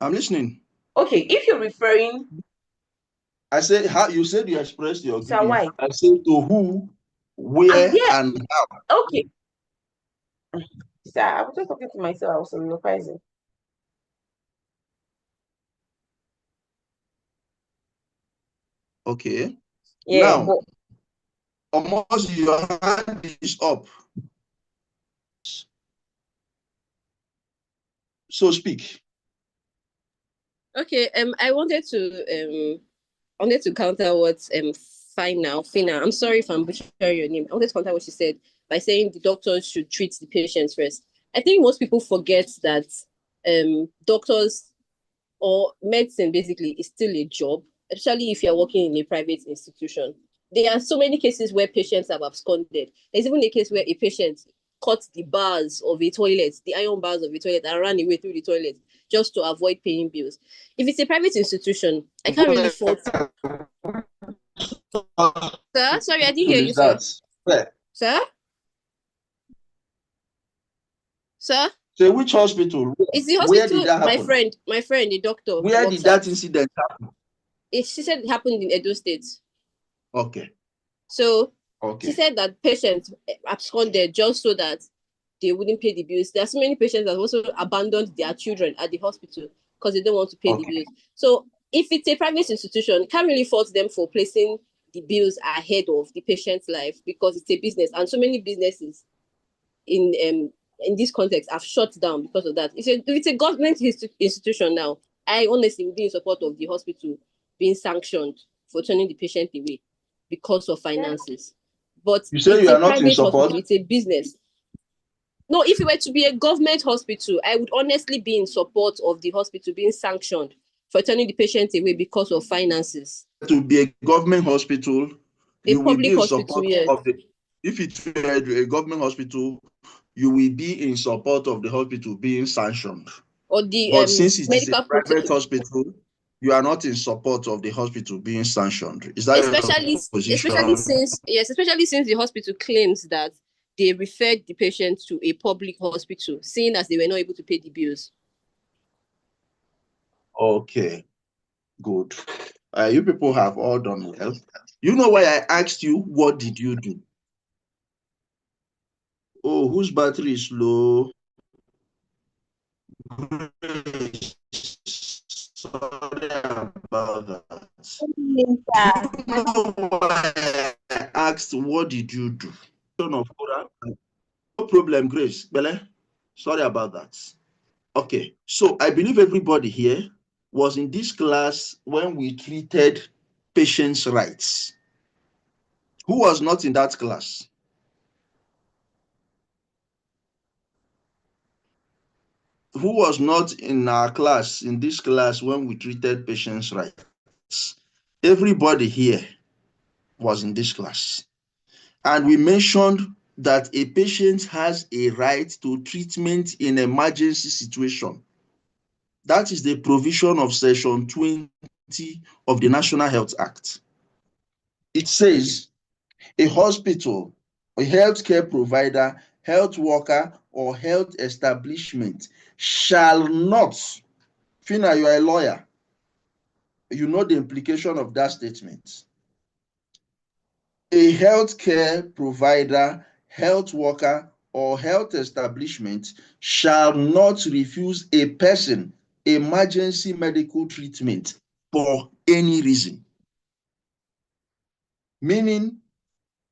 I'm listening. Okay, if you're referring, I said how you said you expressed your sir, grief. why? I said to who, where, Yeah, and how. okay. Sir, I was just talking to myself. I was soliloquizing. Okay. Yeah, Now, but almost your hand is up. So speak. Okay, I wanted to counter what Fina. I'm sorry if I'm butchering your name. I wanted to counter what she said by saying the doctors should treat the patients first. I think most people forget that doctors or medicine basically is still a job, especially if you're working in a private institution. There are so many cases where patients have absconded. There's even a case where a patient cut the bars of a toilet, the iron bars of a toilet, and ran away through the toilet just to avoid paying bills. If it's a private institution, I can't really fault. Sir, sorry, I didn't hear you, sir. Where? Sir? Sir? So which hospital? It's the Where did hospital, that happen? my friend, the doctor Where works did that at. incident happen? She said it happened in Edo State. Okay. So Okay. she said that patients absconded just so that they wouldn't pay the bills. There are so many patients that also abandoned their children at the hospital because they don't want to pay the bills. So if it's a private institution, you can't really fault them for placing the bills ahead of the patient's life because it's a business, and so many businesses in this context have shut down because of that. If it's a government institution now, I honestly would be in support of the hospital being sanctioned for turning the patient away because of finances. But You say it's you a are not in private support? hospital, it's a business. No, if it were to be a government hospital, I would honestly be in support of the hospital being sanctioned for turning the patient away because of finances. To be a government hospital, you will be in support of the. If it were a government hospital, you will be in support of the hospital being sanctioned. Or the but since it is a medical private hospital, you are not in support of the hospital being sanctioned. Is that especially since the hospital claims that they referred the patient to a public hospital, seeing as they were not able to pay the bills. Okay, good. You people have all done well. You know why I asked you, what did you do? Oh, whose battery is low? Sorry about that. You know why I asked, what did you do? No problem, Grace. Bele, sorry about that. Okay, so I believe everybody here was in this class when we treated patients' rights. Who was not in that class? Who was not in our class, in this class, when we treated patients' rights? Everybody here was in this class. And we mentioned that a patient has a right to treatment in emergency situation. That is the provision of Section 20 of the National Health Act. It says a hospital, a healthcare provider, health worker, or health establishment shall not, Fina, you are a lawyer. You know the implication of that statement. a healthcare provider, health worker, or health establishment shall not refuse a person emergency medical treatment for any reason. Meaning,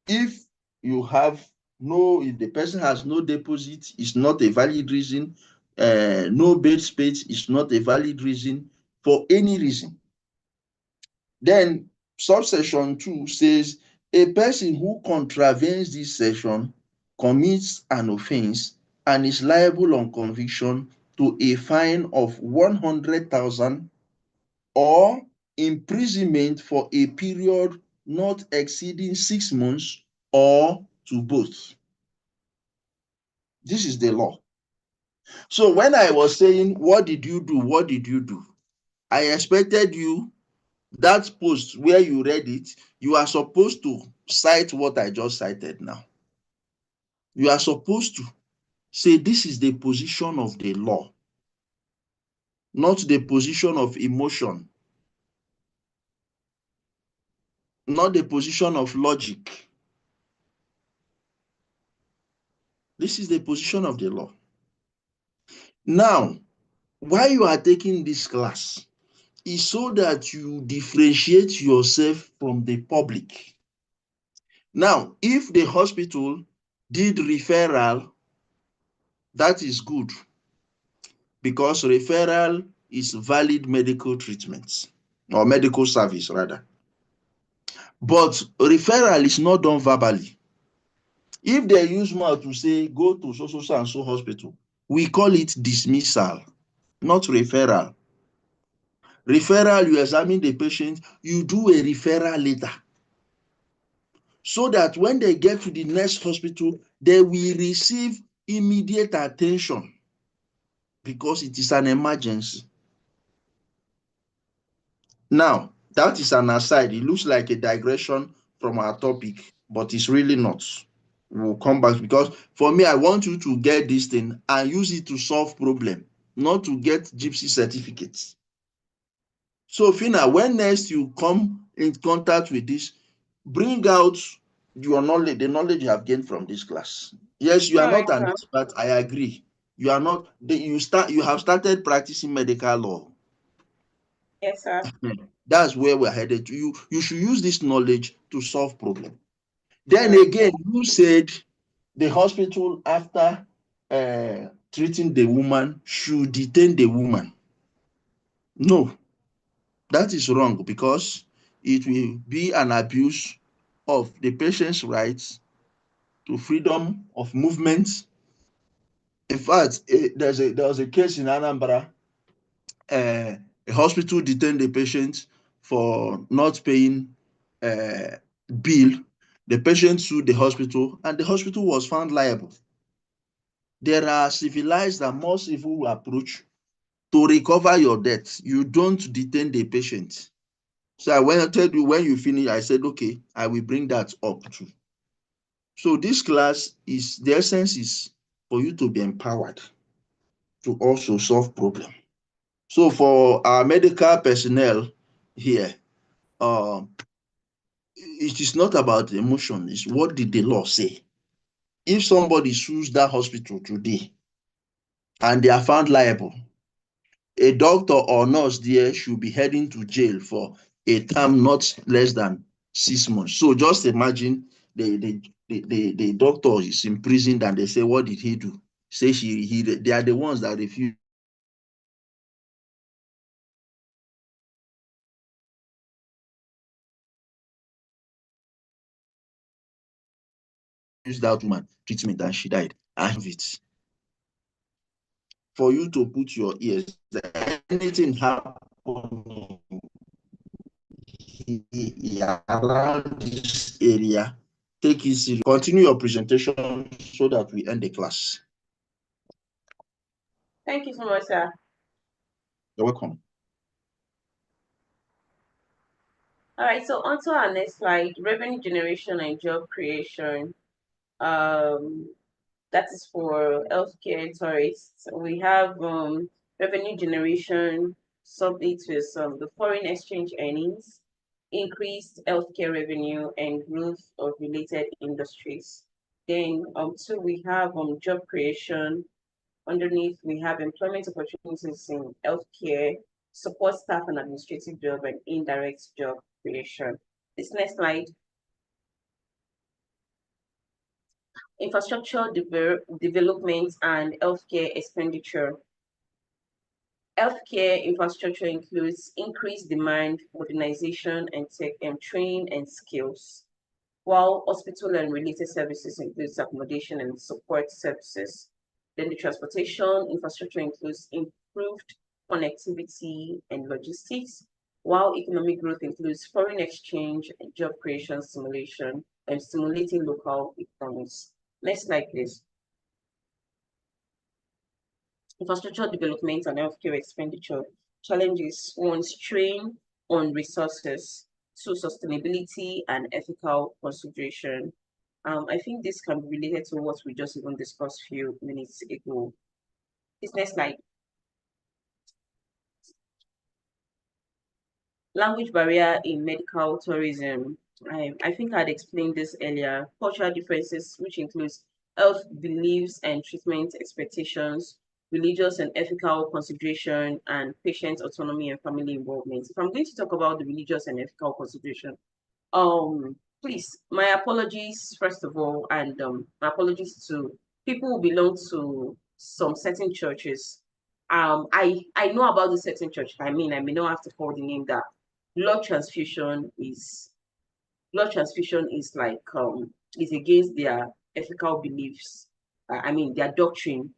if if the person has no deposit, it's not a valid reason. No bed space is not a valid reason for any reason. Then subsection 2 says a person who contravenes this section commits an offense and is liable on conviction to a fine of 100,000 or imprisonment for a period not exceeding 6 months or to both. This is the law. So when I was saying, what did you do? What did you do? I expected you, that post where you read it, you are supposed to cite what I just cited now. You are supposed to say this is the position of the law, not the position of emotion, not the position of logic. This is the position of the law. Now, why you are taking this class is so that you differentiate yourself from the public. Now, if the hospital did referral, that is good, because referral is valid medical treatment or medical service rather. But referral is not done verbally. If they use mouth to say go to so and so hospital, we call it dismissal, not referral. Referral, you examine the patient, you do a referral letter, so that when they get to the next hospital, they will receive immediate attention because it is an emergency. Now, that is an aside. It looks like a digression from our topic, but it's really not. We'll come back, because for me, I want you to get this thing and use it to solve problem, not to get JIIPCC certificates. So, Fina, when next you come in contact with this, bring out your knowledge, the knowledge you have gained from this class. Yes, you are All right, not an sir. expert. I agree. You are not. You have started practicing medical law. Yes, sir. That's where we're headed to. You should use this knowledge to solve problem. All Then right, again, you said the hospital, after treating the woman, should detain the woman. No, that is wrong, because it will be an abuse of the patient's rights to freedom of movement. In fact, there was a case in Anambra. A hospital detained the patient for not paying bill. The patient sued the hospital, and the hospital was found liable. There are civilized and more civil approach to recover your debt. You don't detain the patient. So I wanted you, when you finish, I said, okay, I will bring that up too. So this class is, the essence is for you to be empowered to also solve problem. So for our medical personnel here, it is not about emotion, it's what did the law say. If somebody sues that hospital today and they are found liable, a doctor or nurse there should be heading to jail for a term not less than 6 months. So just imagine the doctor is imprisoned and they say, what did he do? Say they are the ones that refuse that woman treatment and she died. And it, for you to put your ears, anything happen around this area, take it serious. Continue your presentation so that we end the class. Thank you so much, sir. You're welcome. All right, so on to our next slide, revenue generation and job creation. That is for healthcare tourists. We have revenue generation subject with the foreign exchange earnings, increased healthcare revenue and growth of related industries. Then 2, we have job creation. Underneath, we have employment opportunities in healthcare, support staff and administrative job, and indirect job creation. This next slide. Infrastructure development and healthcare expenditure. Healthcare infrastructure includes increased demand, modernization, and tech and training and skills, while hospital and related services includes accommodation and support services. Then the transportation infrastructure includes improved connectivity and logistics, while economic growth includes foreign exchange and job creation stimulation and stimulating local economies. Next slide, please. Infrastructure development and healthcare expenditure challenges: 1, strain on resources; 2, sustainability and ethical consideration. I think this can be related to what we just even discussed a few minutes ago. This next slide. Language barrier in medical tourism. I think I'd explained this earlier. Cultural differences, which includes health beliefs and treatment expectations, religious and ethical consideration, and patient autonomy and family involvement. If I'm going to talk about the religious and ethical consideration, please, my apologies first of all, and my apologies to people who belong to some certain churches. I know about the certain church. I mean, I may not have to call the name, that blood transfusion is like is against their ethical beliefs. I mean, their doctrine.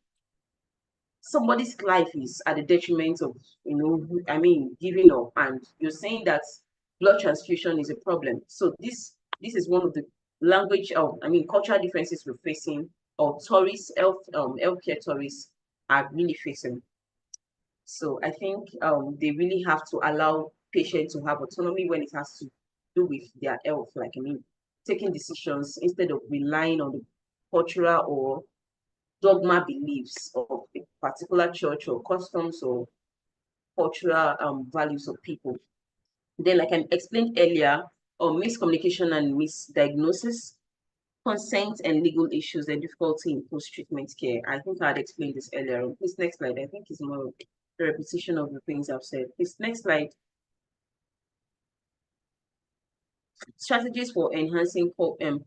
Somebody's life is at the detriment of, giving up, and you're saying that blood transfusion is a problem. So this is one of the language of, cultural differences we're facing, or tourists, healthcare tourists are really facing. So I think they really have to allow patients to have autonomy when it has to do with their health, taking decisions instead of relying on the cultural or dogma beliefs of a particular church or customs or cultural values of people. Then, like I explained earlier, miscommunication and misdiagnosis, consent and legal issues, and difficulty in post-treatment care. I think I had explained this earlier on. This next slide, I think, is more of a repetition of the things I've said. This next slide. Strategies for enhancing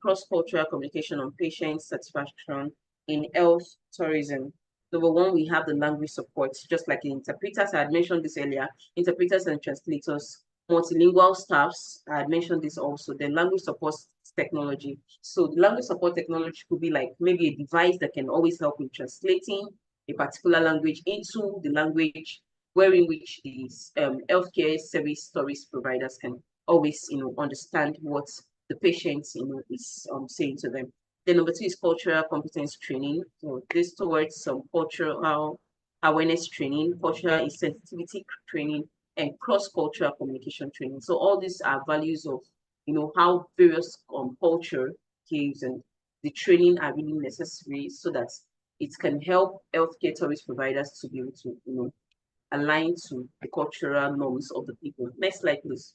cross-cultural communication on patient satisfaction in health tourism. Number 1, we have the language support, just like interpreters. I had mentioned this earlier. Interpreters and translators, multilingual staffs. I had mentioned this also. Then language support technology. So the language support technology could be like maybe a device that can always help in translating a particular language into the language wherein which these healthcare service providers can always, understand what the patient, is saying to them. Then number 2 is cultural competence training. So this towards some cultural awareness training, cultural sensitivity training, and cross-cultural communication training. So all these are values of, how various culture gives, and the training are really necessary so that it can help healthcare service providers to be able to, align to the cultural norms of the people. Next slide, please.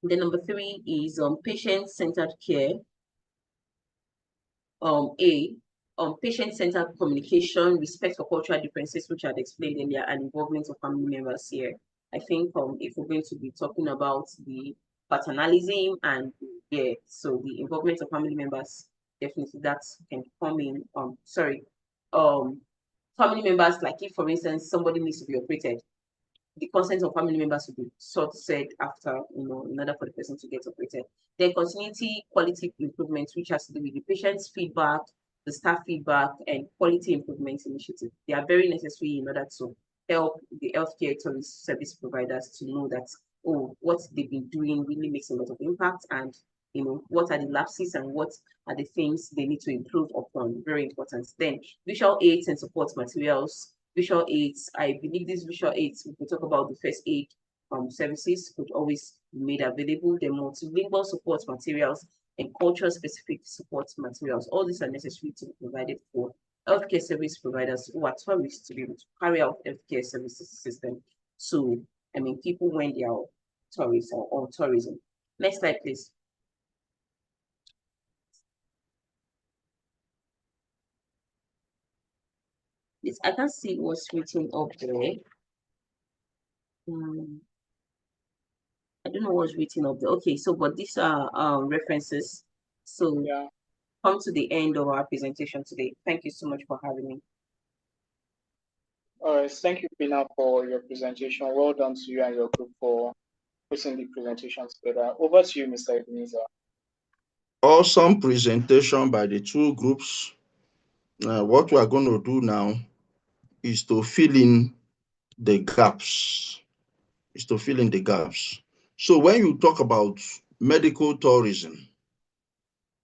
Then number 3 is patient-centered care. Patient-centered communication, respect for cultural differences, which I had explained earlier, and involvement of family members here. I think if we're going to be talking about the paternalism and so the involvement of family members, definitely that can come in. Family members, like if for instance somebody needs to be operated, the consent of family members will be said after, in order for the person to get operated. Then continuity, quality improvement, which has to do with the patient's feedback, the staff feedback, and quality improvement initiative. They are very necessary in order to help the healthcare service providers to know that, what they've been doing really makes a lot of impact, and what are the lapses and what are the things they need to improve upon. Very important. Then visual aids and support materials. Visual aids, I believe these visual aids, we could talk about the first aid services, could always be made available. The multilingual support materials and cultural specific support materials. All these are necessary to be provided for healthcare service providers who are tourists to be able to carry out healthcare services system to, people when they are tourists or tourism. Next slide, please. This I can't see what's written up there. I don't know what's written up there. Okay, so but these are references. So Yeah. come to the end of our presentation today. Thank you so much for having me. All right. Thank you, Pina, for your presentation. Well done to you and your group for putting the presentation together. Over to you, Mr. Ebenezer. Awesome presentation by the two groups. What we are going to do now is to fill in the gaps. So when you talk about medical tourism,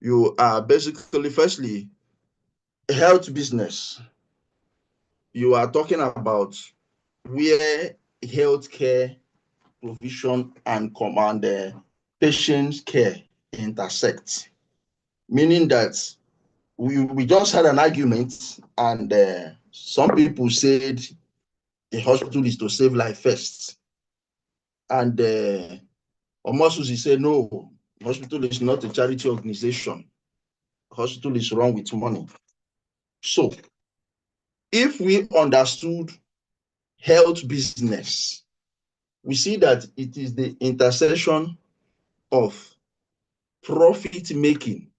you are basically, firstly, health business. You are talking about where healthcare provision and patient's care intersect, meaning that we just had an argument, and some people said the hospital is to save life first, and Omosusi said no, hospital is not a charity organization. Hospital is run with money. So if we understood health business, we see that it is the intersection of profit making,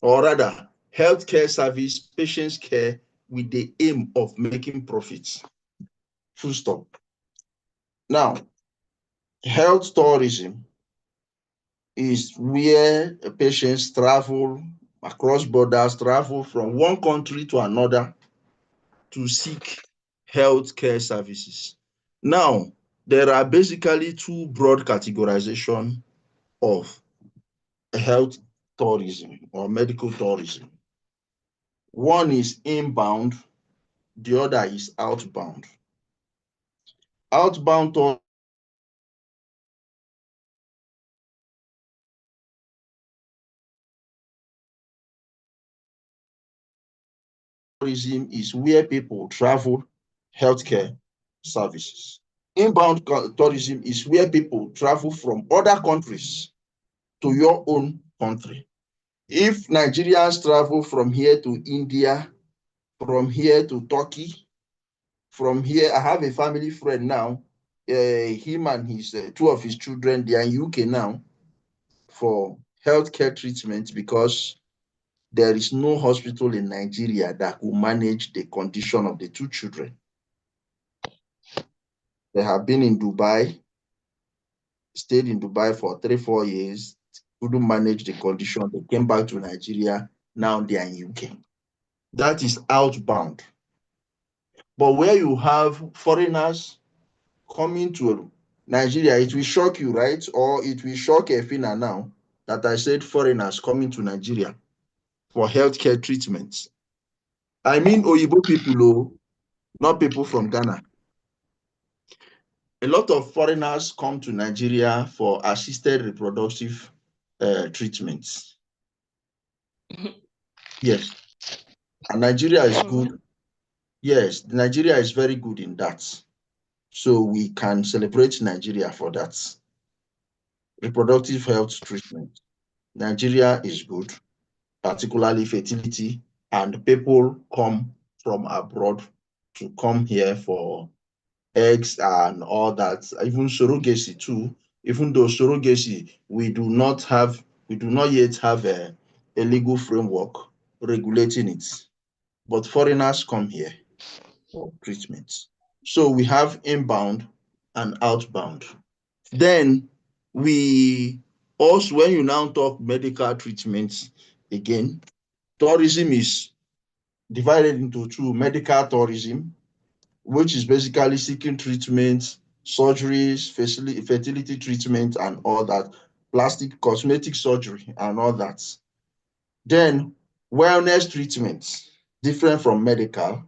or rather healthcare service, patient's care, with the aim of making profits. Full stop. Now, health tourism is where patients travel across borders, travel from one country to another to seek healthcare services. Now, there are basically two broad categorizations of health tourism or medical tourism. One is inbound, the other is outbound. Outbound tourism is where people travel healthcare services. Inbound tourism is where people travel from other countries to your own country. If Nigerians travel from here to India, from here to Turkey, from here, I have a family friend now, him and his two of his children, they are in UK now for healthcare treatment because there is no hospital in Nigeria that will manage the condition of the two children. They have been in Dubai, stayed in Dubai for 3-4 years, couldn't manage the condition. They came back to Nigeria. Now they are in UK. That is outbound. But where you have foreigners coming to Nigeria, it will shock you, right? Or it will shock Efina now that I said foreigners coming to Nigeria for healthcare treatments. I mean Oyibo people, oh, not people from Ghana. A lot of foreigners come to Nigeria for assisted reproductive treatments. Yes. And Nigeria is good. Yes, Nigeria is very good in that. So we can celebrate Nigeria for that. Reproductive health treatment. Nigeria is good, particularly fertility, and people come from abroad to come here for eggs and all that, even surrogacy too. Even though surrogacy, we do not yet have a legal framework regulating it. But foreigners come here for treatments. So we have inbound and outbound. Then we also, when you now talk medical treatments, again, tourism is divided into two: medical tourism, which is basically seeking treatments, surgeries, fertility treatment, and all that, plastic, cosmetic surgery, and all that. Then wellness treatments, different from medical.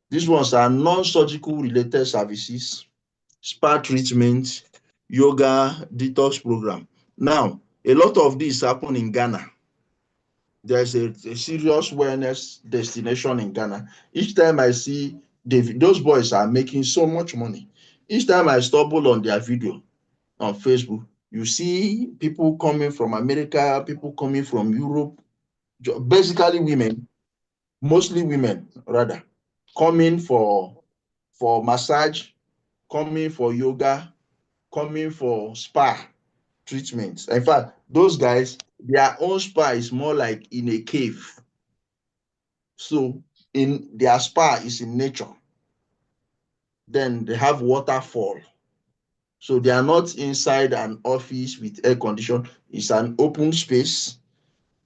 These ones are non-surgical related services, spa treatment, yoga, detox program. Now, a lot of these happen in Ghana. There's a serious wellness destination in Ghana. Each time I see those boys are making so much money. Each time I stumble on their video on Facebook, you see people coming from America, people coming from Europe, basically women, mostly women rather, coming for massage, coming for yoga, coming for spa treatments. In fact, those guys, their own spa is more like in a cave. So in their spa is in nature. Then they have waterfall. So they are not inside an office with air condition. It's an open space,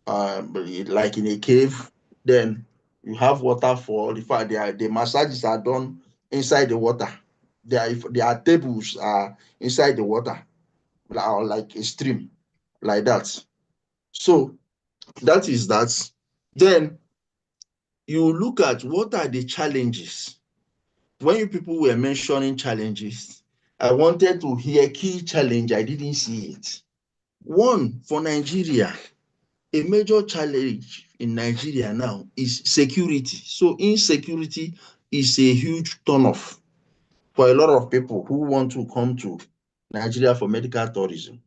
like in a cave. Then you have waterfall. In fact, the massages are done inside the water. Their tables are inside the water, like a stream, like that. So that is that. Then you look at what are the challenges. When you people were mentioning challenges, I wanted to hear key challenge. I didn't see it. One, for Nigeria, a major challenge in Nigeria now is security. So insecurity is a huge turnoff for a lot of people who want to come to Nigeria for medical tourism,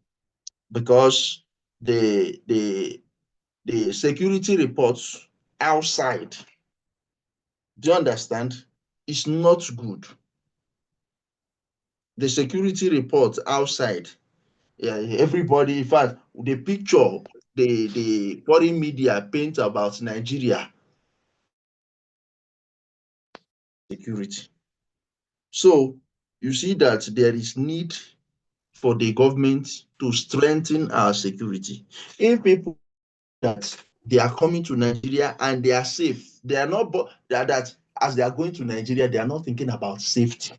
because the security reports outside, do you understand, is not good. The security report outside, everybody, in fact, the picture the foreign media paint about Nigeria, security. So you see that there is need for the government to strengthen our security. If people that they are coming to Nigeria and they are safe, they are not that as they are going to Nigeria, they are not thinking about safety.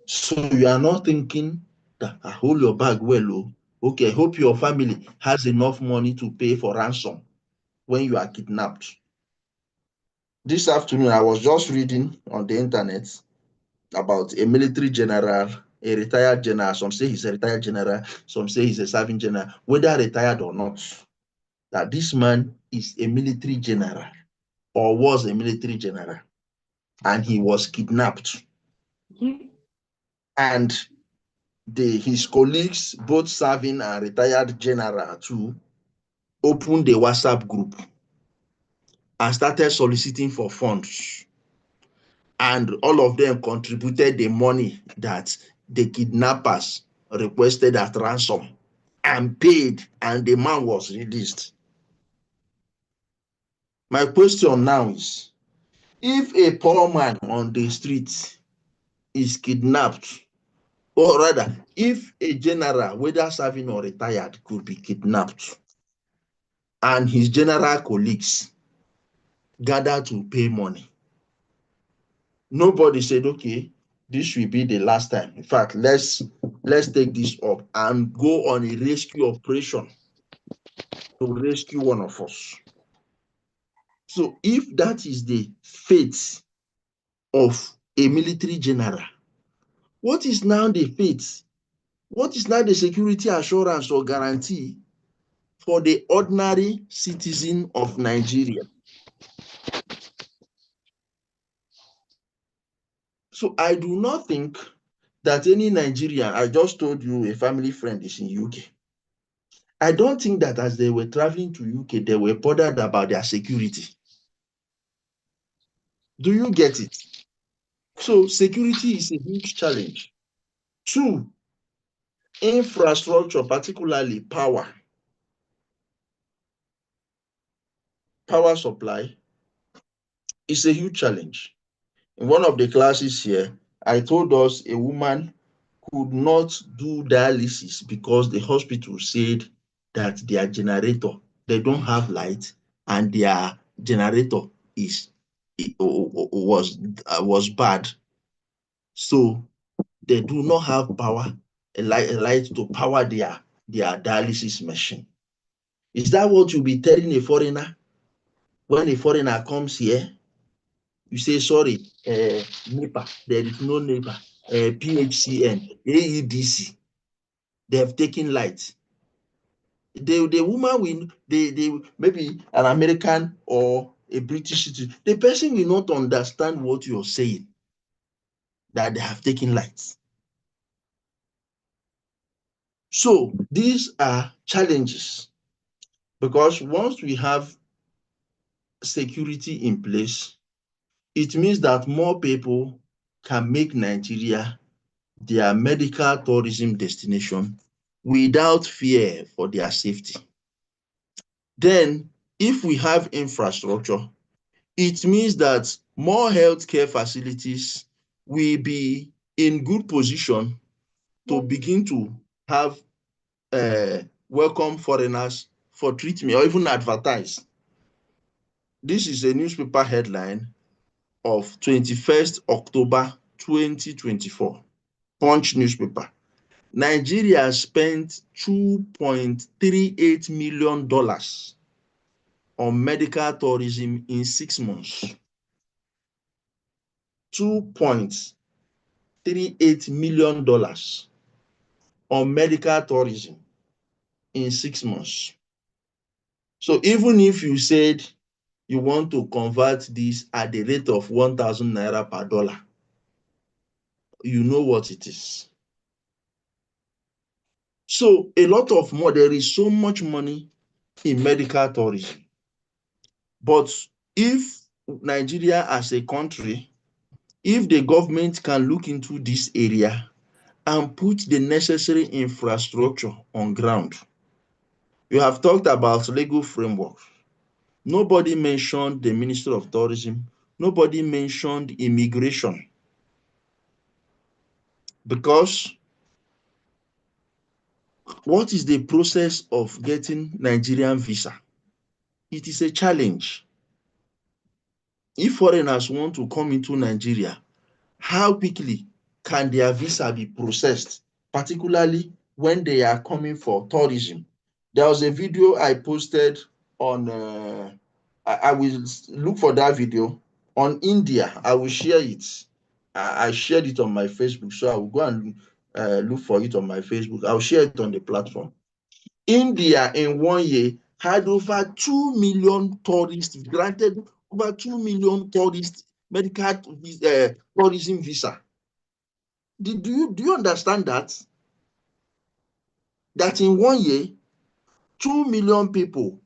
So you are not thinking that hold your bag well, oh. Okay, hope your family has enough money to pay for ransom when you are kidnapped. This afternoon, I was just reading on the internet about a military general, a retired general. Some say he's a retired general, some say he's a serving general, whether retired or not, that this man is a military general or was a military general, and he was kidnapped. And his colleagues, both serving and retired general too, opened a WhatsApp group and started soliciting for funds. And all of them contributed the money that the kidnappers requested as ransom and paid, and the man was released. My question now is, if a poor man on the street is kidnapped, or rather, if a general, whether serving or retired, could be kidnapped, and his general colleagues gather to pay money, nobody said, okay, this will be the last time. In fact, let's take this up and go on a rescue operation to rescue one of us. So if that is the fate of a military general, what is now the fate? What is now the security assurance or guarantee for the ordinary citizen of Nigeria? So I do not think that any Nigerian, I just told you a family friend is in UK. I don't think that as they were traveling to UK, they were bothered about their security. Do you get it? So security is a huge challenge. Two, infrastructure, particularly power supply, is a huge challenge. In one of the classes here, I told us a woman could not do dialysis because the hospital said that their generator, they don't have light, and their generator was bad. So they do not have power, a light to power their dialysis machine. Is that what you'll be telling a foreigner when a foreigner comes here? You say, sorry, NEPA, there is no NEPA, PHCN, AEDC, they have taken light. The woman will, maybe an American or a British citizen, the person will not understand what you're saying, that they have taken lights. So these are challenges, because once we have security in place, it means that more people can make Nigeria their medical tourism destination without fear for their safety. Then, if we have infrastructure, it means that more healthcare facilities will be in good position to begin to have welcome foreigners for treatment or even advertise. This is a newspaper headline of 21st October 2024, Punch newspaper. Nigeria spent $2.38 million on medical tourism in 6 months. $2.38 million on medical tourism in 6 months. So even if you said you want to convert this at the rate of 1,000 naira per dollar, you know what it is. So a lot of more, there is so much money in medical tourism. But if Nigeria as a country, if the government can look into this area and put the necessary infrastructure on ground. You have talked about legal framework. Nobody mentioned the Ministry of Tourism. Nobody mentioned immigration. Because what is the process of getting Nigerian visa? It is a challenge. If foreigners want to come into Nigeria, how quickly can their visa be processed, particularly when they are coming for tourism? There was a video I posted on, I will look for that video on India. I will share it. I shared it on my Facebook, so I will go and look for it on my Facebook. I'll share it on the platform. India in 1 year had over 2 million tourists, granted over 2 million tourists medical tourism visa. Do you understand that? That in 1 year, 2 million people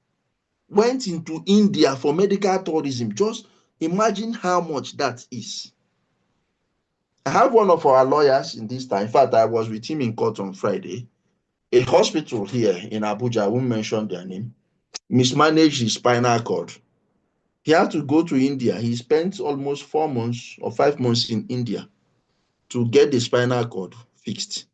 went into India for medical tourism. Just imagine how much that is. I have one of our lawyers in this time. In fact, I was with him in court on Friday. A hospital here in Abuja, I won't mention their name, mismanaged his spinal cord. He had to go to India. He spent almost 4 months or 5 months in India to get the spinal cord fixed.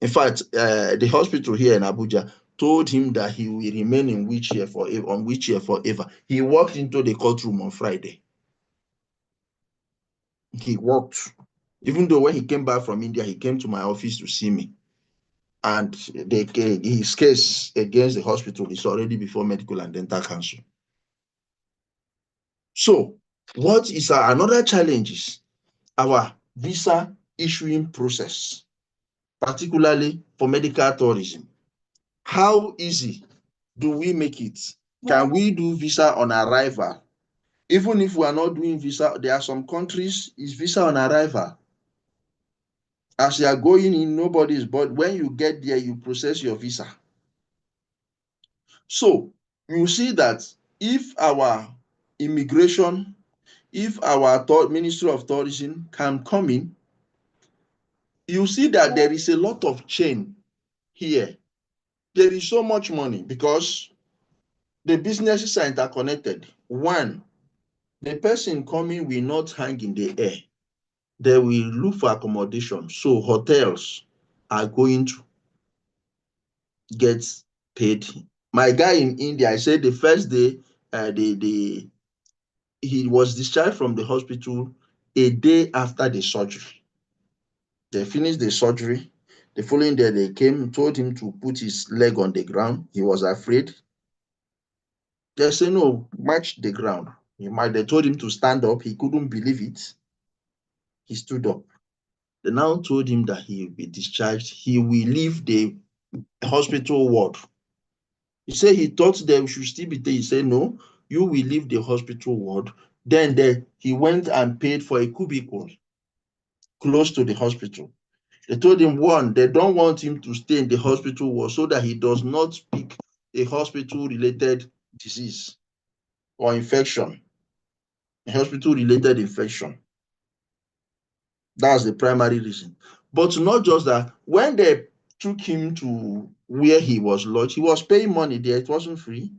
In fact, the hospital here in Abuja told him that he will remain in wheelchair forever. He walked into the courtroom on Friday. He walked. Even though when he came back from India, he came to my office to see me. And his case against the hospital is already before Medical and Dental Council. So, what is another challenge is our visa issuing process, particularly for medical tourism. How easy do we make it? Can we do visa on arrival? Even if we are not doing visa, there are some countries, it's visa on arrival. As you are going in, nobody's, but when you get there, you process your visa. So you see that if our immigration, if our Ministry of Tourism can come in, you see that there is a lot of chain here. There is so much money because the businesses are interconnected. One, the person coming will not hang in the air. They will look for accommodation. So hotels are going to get paid. My guy in India, I said the first day he was discharged from the hospital a day after the surgery. They finished the surgery. The following day they came, told him to put his leg on the ground. He was afraid. They said, no, match the ground. They told him to stand up. He couldn't believe it. He stood up. They now told him that he will be discharged. He will leave the hospital ward. He said he thought they should still be there. He said, no, you will leave the hospital ward. Then he went and paid for a cubicle close to the hospital. They told him, one, they don't want him to stay in the hospital ward so that he does not pick a hospital-related disease or infection, a hospital-related infection. That's the primary reason. But not just that, when they took him to where he was lodged, he was paying money there, it wasn't free.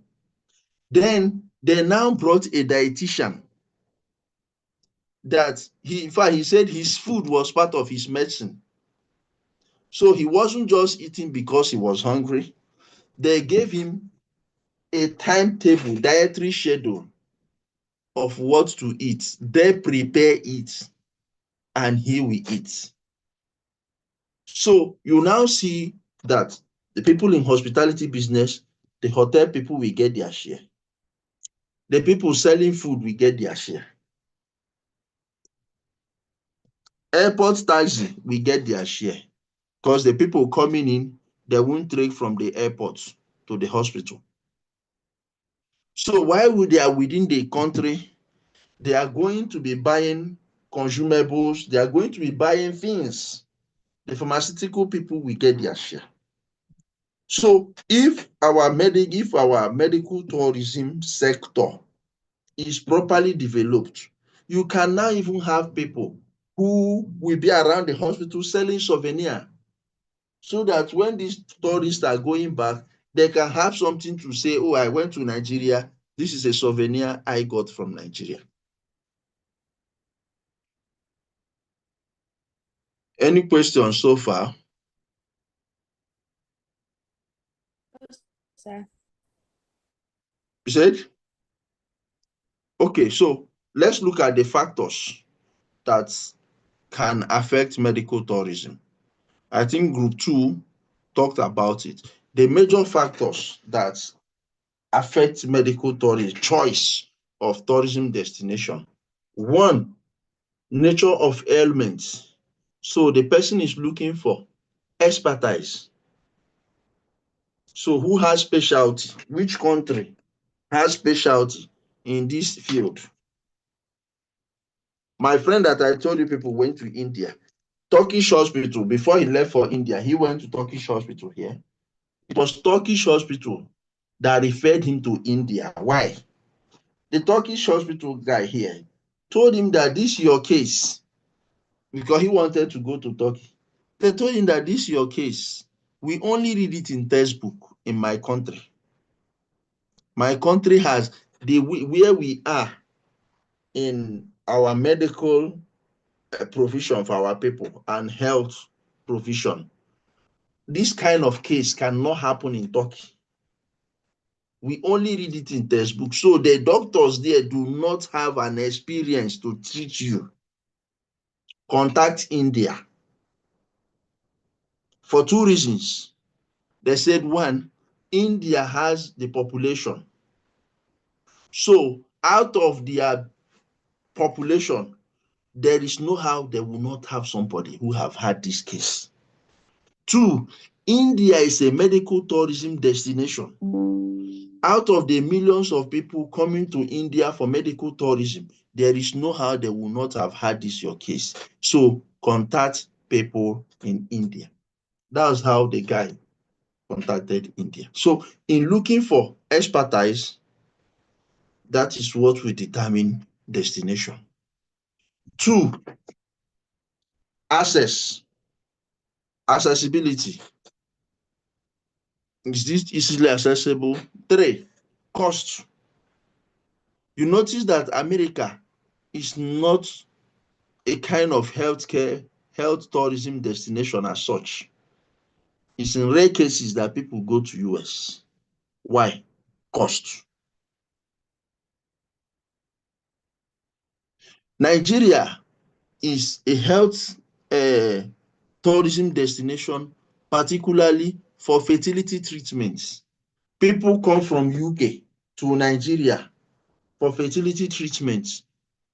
Then they now brought a dietitian that in fact, he said his food was part of his medicine. So he wasn't just eating because he was hungry. They gave him a timetable, dietary schedule of what to eat. They prepare it and he will eat. So you now see that the people in hospitality business, the hotel people will get their share. The people selling food will get their share. Airport taxi will get their share because the people coming in, they won't trek from the airport to the hospital. So while they are within the country, they are going to be buying consumables, they are going to be buying things. The pharmaceutical people will get their share. So if our medical tourism sector is properly developed, you can now even have people who will be around the hospital selling souvenir, so that when these tourists are going back, they can have something to say, oh, I went to Nigeria, this is a souvenir I got from Nigeria. Any questions so far? Sir. You said? Okay, so let's look at the factors that can affect medical tourism. I think group 2 talked about it. The major factors that affect medical tourism, choice of tourism destination. One, nature of ailments. So the person is looking for expertise. So who has specialty? Which country has specialty in this field? My friend that I told you people went to India, Turkish hospital, before he left for India, he went to Turkish hospital here. It was Turkish hospital that referred him to India. Why? The Turkish hospital guy here told him that this is your case, because he wanted to go to Turkey. They told him that this is your case. We only read it in textbook in my country. My country has where we are in our medical provision for our people and health provision. This kind of case cannot happen in Turkey. We only read it in textbook. So the doctors there do not have an experience to treat you. Contact India. For two reasons. They said, one, India has the population. So out of their population, there is no how they will not have somebody who have had this case. Two, India is a medical tourism destination. Out of the millions of people coming to India for medical tourism, there is no how they will not have had this your case. So contact people in India. That's how the guy contacted India. So in looking for expertise, that is what will determine destination. Two, accessibility. Is this easily accessible? Three, cost. You notice that America is not a kind of health tourism destination as such. It's in rare cases that people go to US. Why? Cost. Nigeria is a health tourism destination, particularly for fertility treatments. People come from UK to Nigeria for fertility treatments.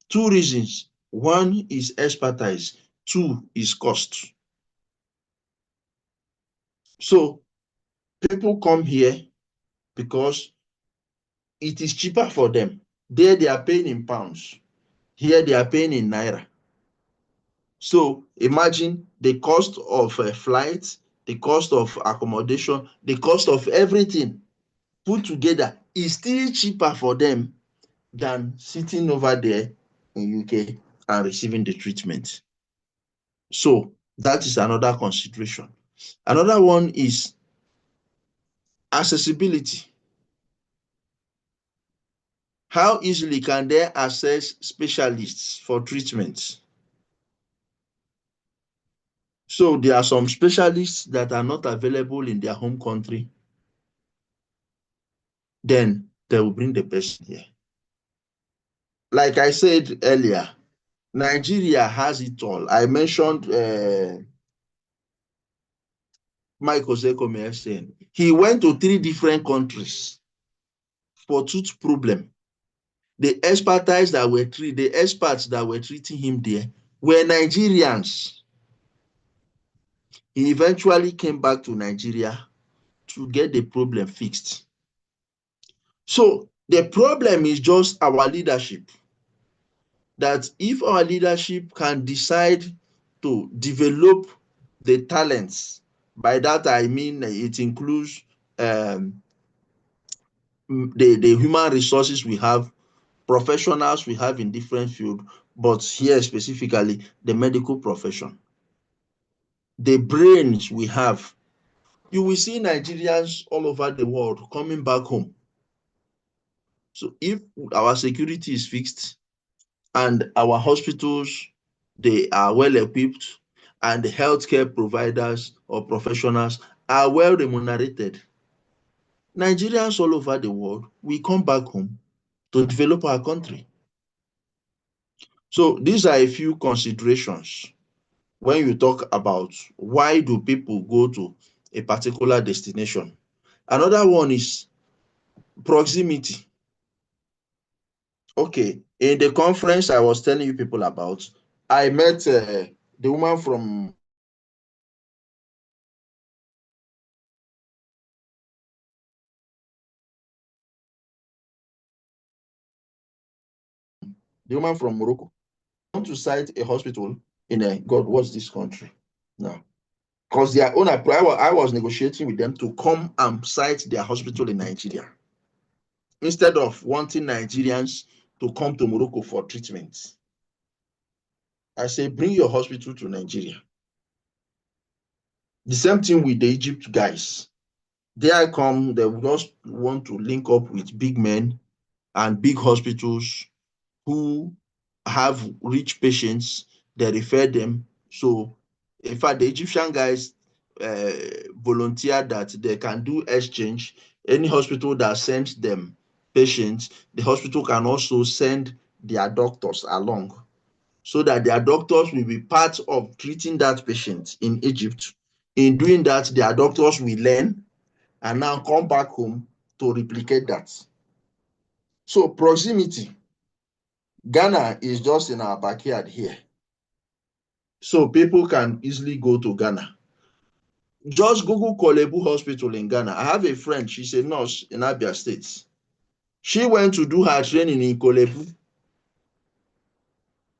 Two reasons. One is expertise. Two is cost. So People come here because it is cheaper for them. There they are paying in pounds. Here they are paying in naira. So imagine the cost of a flight, the cost of accommodation, the cost of everything put together is still cheaper for them than sitting over there in UK and receiving the treatment. So that is another consideration. Another one is accessibility. How easily can they access specialists for treatment? So there are some specialists that are not available in their home country. Then they will bring the person here. Like I said earlier, Nigeria has it all. I mentioned Mike Ozekhome saying he went to 3 different countries for tooth problem. The experts that were treating him there were Nigerians. He eventually came back to Nigeria to get the problem fixed. So the problem is just our leadership. That if our leadership can decide to develop the talents, by that I mean it includes the human resources we have, professionals we have in different fields, but here specifically the medical profession, the brains we have. You will see Nigerians all over the world coming back home. So if our security is fixed and our hospitals, they are well equipped, and the healthcare providers or professionals are well remunerated, Nigerians all over the world will come back home to develop our country. So these are a few considerations when you talk about why do people go to a particular destination. Another one is proximity. Okay, in the conference I was telling you people about, I met the woman from Morocco. I want to cite a hospital in God, what's this country now? Because their own, I was negotiating with them to come and cite their hospital in Nigeria instead of wanting Nigerians to come to Morocco for treatment. I say, bring your hospital to Nigeria. The same thing with the Egypt guys. There I come, they just want to link up with big men and big hospitals who have rich patients, they refer them. So, in fact, the Egyptian guys volunteer that they can do exchange. Any hospital that sends them patients, the hospital can also send their doctors along, so that their doctors will be part of treating that patient in Egypt. In doing that, their doctors will learn and now come back home to replicate that. So proximity. Ghana is just in our backyard here. So people can easily go to Ghana. Just Google Kolebu Hospital in Ghana. I have a friend, she's a nurse in Abia State. She went to do her training in Kolebu.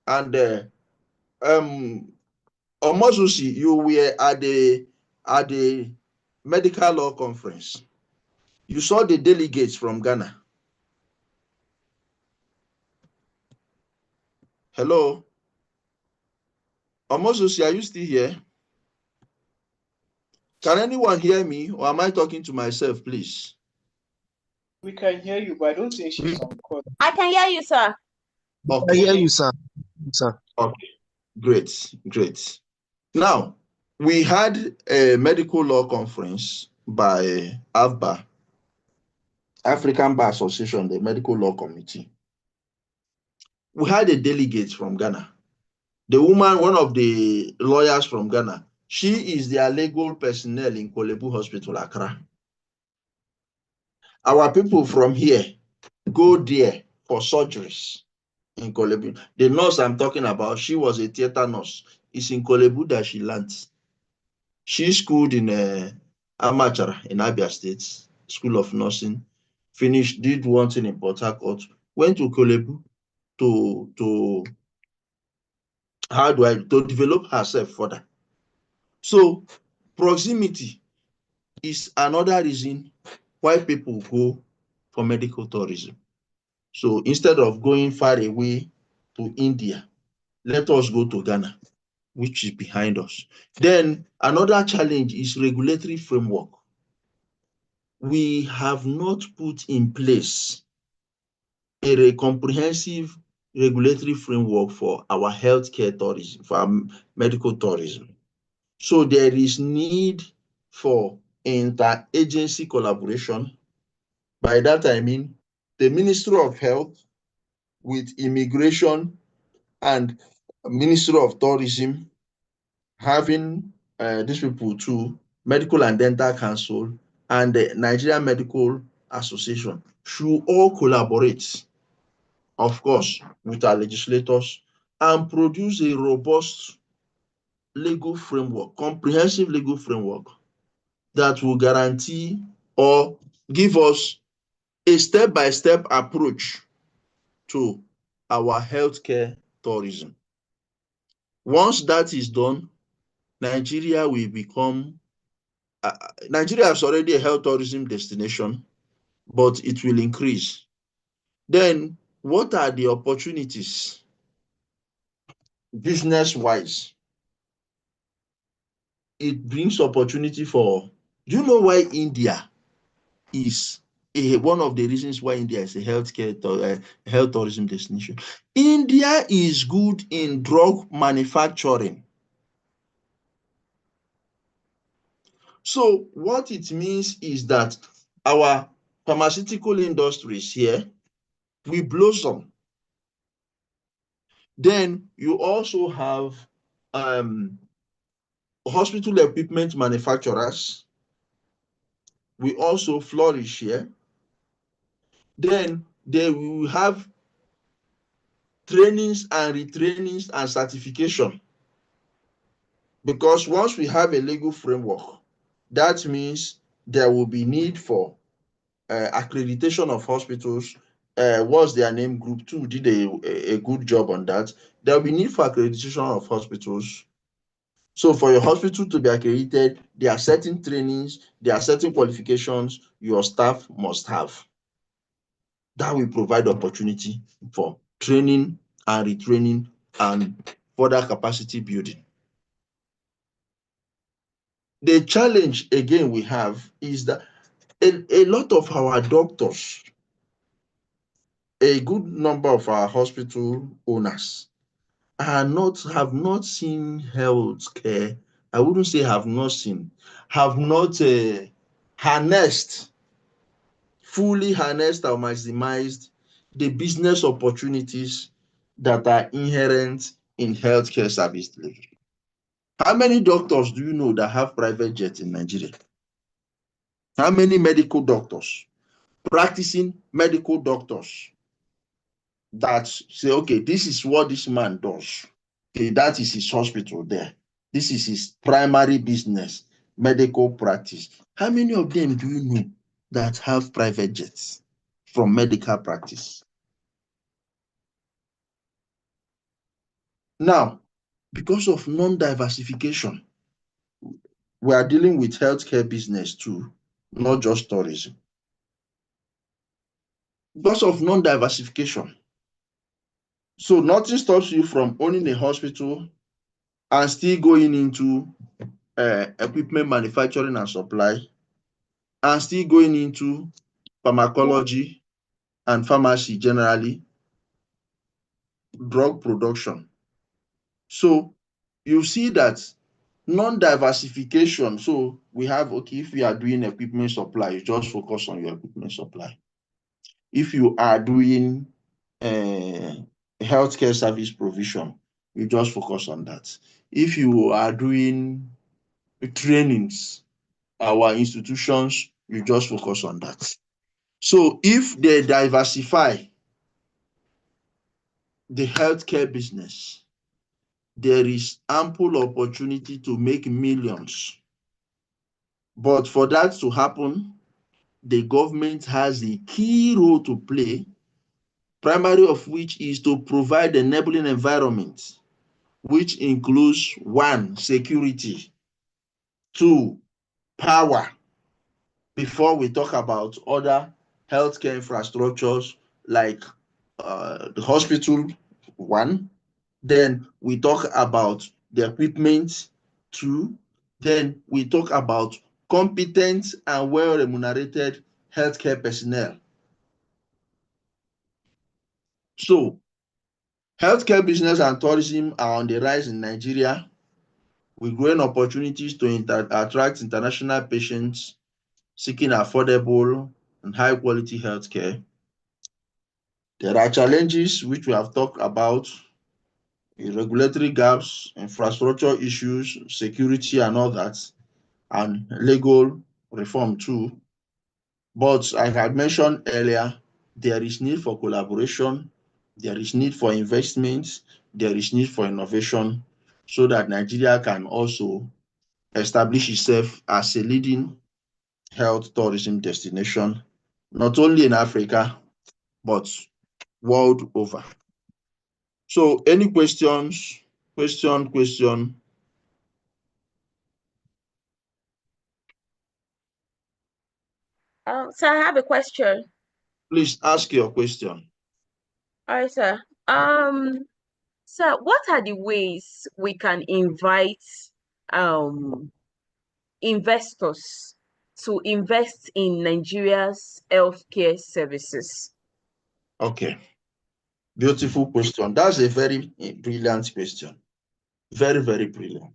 And Omozusi, you were at the medical law conference. You saw the delegates from Ghana. Hello? Omozusi, are you still here? Can anyone hear me, or am I talking to myself, please? We can hear you, but I don't think she's on call. I can hear you, sir. Okay. I hear you, sir. Sir. Okay, great. Now, we had a medical law conference by AFBA, African Bar Association, the medical law committee. We had a delegate from Ghana. The woman, one of the lawyers from Ghana, she is their legal personnel in Kolebu Hospital, Accra. Our people from here go there for surgeries in Kolebu. The nurse I'm talking about, she was a theater nurse. It's in Kolebu that she learned. She schooled in Amachara in Abia State, School of Nursing, finished, did one thing in Port Harcourt, went to Kolebu to to develop herself further. So proximity is another reason why people go for medical tourism. So instead of going far away to India, let us go to Ghana, which is behind us. Then another challenge is regulatory framework. We have not put in place a comprehensive regulatory framework for our healthcare tourism, for our medical tourism. So there is need for interagency collaboration. By that I mean the Ministry of Health with Immigration and Ministry of Tourism having these people too, Medical and Dental Council and the Nigerian Medical Association should all collaborate, of course, with our legislators and produce a robust legal framework, comprehensive legal framework that will guarantee or give us a step-by-step approach to our healthcare tourism. Once that is done, Nigeria will become, Nigeria is already a health tourism destination, but it will increase. Then what are the opportunities business-wise? It brings opportunity for, do you know why India is one of the reasons why India is a health tourism destination? India is good in drug manufacturing. So what it means is that our pharmaceutical industries here will blossom. Then you also have hospital equipment manufacturers will also flourish here. Then they will have trainings and retrainings and certification, because once we have a legal framework, that means there will be need for accreditation of hospitals. What's their name? Group 2 did a good job on that. There will be need for accreditation of hospitals. So for your hospital to be accredited, there are certain trainings, there are certain qualifications your staff must have. That will provide opportunity for training and retraining and further capacity building. The challenge again we have is that a lot of our doctors, a good number of our hospital owners have not seen healthcare. I wouldn't say have not seen, have not fully harnessed or maximized the business opportunities that are inherent in healthcare service delivery. How many doctors do you know that have private jets in Nigeria? How many medical doctors, practicing medical doctors, that say, okay, this is what this man does. Okay, that is his hospital there. This is his primary business, medical practice. How many of them do you know that have private jets from medical practice? Now, because of non-diversification, we are dealing with healthcare business too, not just tourism. Because of non-diversification. So nothing stops you from owning a hospital and still going into equipment manufacturing and supply, and still going into pharmacology and pharmacy generally, drug production. So you see that non-diversification. So we have, okay, if we are doing equipment supply, you just focus on your equipment supply. If you are doing healthcare service provision, you just focus on that. If you are doing trainings, our institutions, you just focus on that. So if they diversify the healthcare business, there is ample opportunity to make millions But for that to happen, the government has a key role to play, primary of which is to provide enabling environment, which includes one, security, two, power, before we talk about other healthcare infrastructures like the hospital, one. Then we talk about the equipment, two. Then we talk about competent and well remunerated healthcare personnel. So, healthcare business and tourism are on the rise in Nigeria, with growing opportunities to attract international patients seeking affordable and high quality healthcare. There are challenges which we have talked about: regulatory gaps, infrastructure issues, security and all that, and legal reform too. But I had mentioned earlier, there is need for collaboration, there is need for investment, there is need for innovation, so that Nigeria can also establish itself as a leading health tourism destination, not only in Africa, but world over. So any questions? Question. So I have a question. Please ask your question. All right, sir. Sir, what are the ways we can invite investors to invest in Nigeria's healthcare services? Okay, beautiful question. That's a very brilliant question. Very, very brilliant.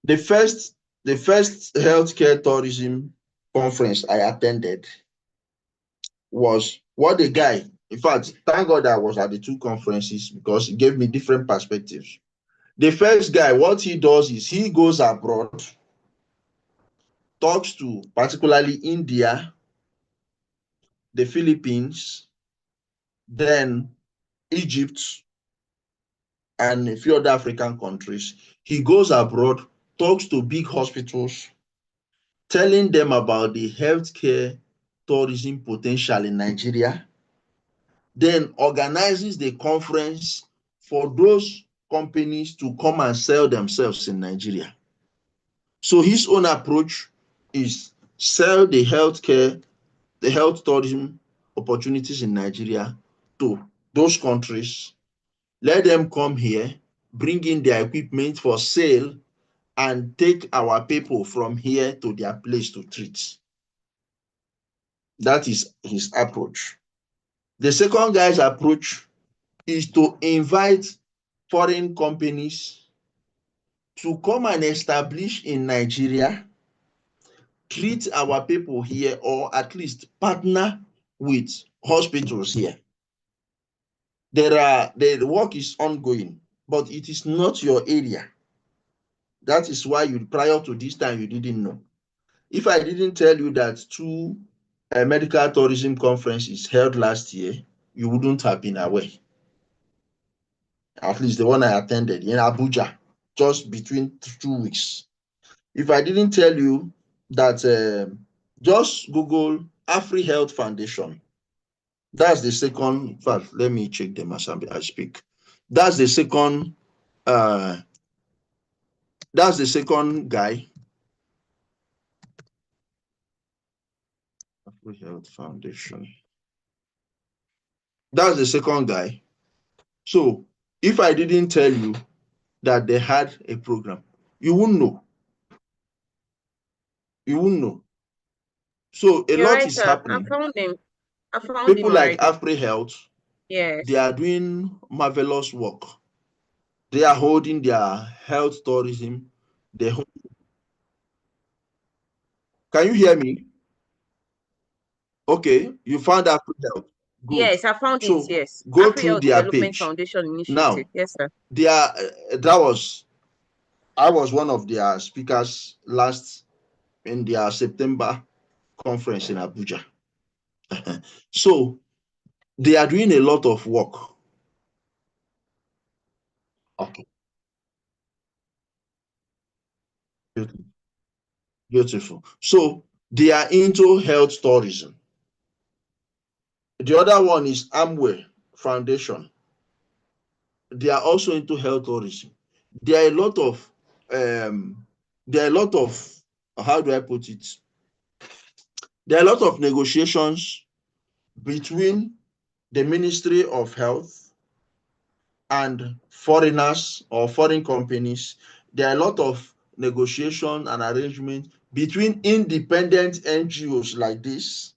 The first healthcare tourism conference I attended was what the guy, in fact, thank God I was at the two conferences because it gave me different perspectives. The first guy, what he does is he goes abroad, talks to particularly India, the Philippines, then Egypt, and a few other African countries. He goes abroad, talks to big hospitals, telling them about the healthcare tourism potential in Nigeria, then organizes the conference for those companies to come and sell themselves in Nigeria. So his own approach is sell the health tourism opportunities in Nigeria to those countries, let them come here, bring in their equipment for sale, and take our people from here to their place to treat. That is his approach. The second guy's approach is to invite foreign companies to come and establish in Nigeria, treat our people here, or at least partner with hospitals here. The work is ongoing, but it is not your area. That is why prior to this time, you didn't know. If I didn't tell you that two medical tourism conferences held last year, you wouldn't have been aware. At least the one I attended in Abuja, just between 2 weeks. If I didn't tell you that, just Google Afri Health Foundation. That's the second. In fact, let me check them as I speak. That's the second. That's the second guy. Afri Health Foundation. That's the second guy. So if I didn't tell you that they had a program, you wouldn't know. You wouldn't know. So a You're lot right, is sir. I happening. found him. I found him People like already. Afri Health, Yes. they are doing marvelous work. They are holding their health tourism. Can you hear me? Okay, you found Afri Health. Good. Yes, I found it. So Yes. go through Afriel their Development page. Foundation Initiative. Now, Yes, sir. I was one of their speakers last in their September conference in Abuja. So they are doing a lot of work. Okay. Beautiful. So they are into health tourism. The other one is Amway Foundation. They are also into health tourism. There are a lot of how do I put it? There are a lot of negotiations between the Ministry of Health and foreigners or foreign companies. There are a lot of negotiation and arrangement between independent NGOs like this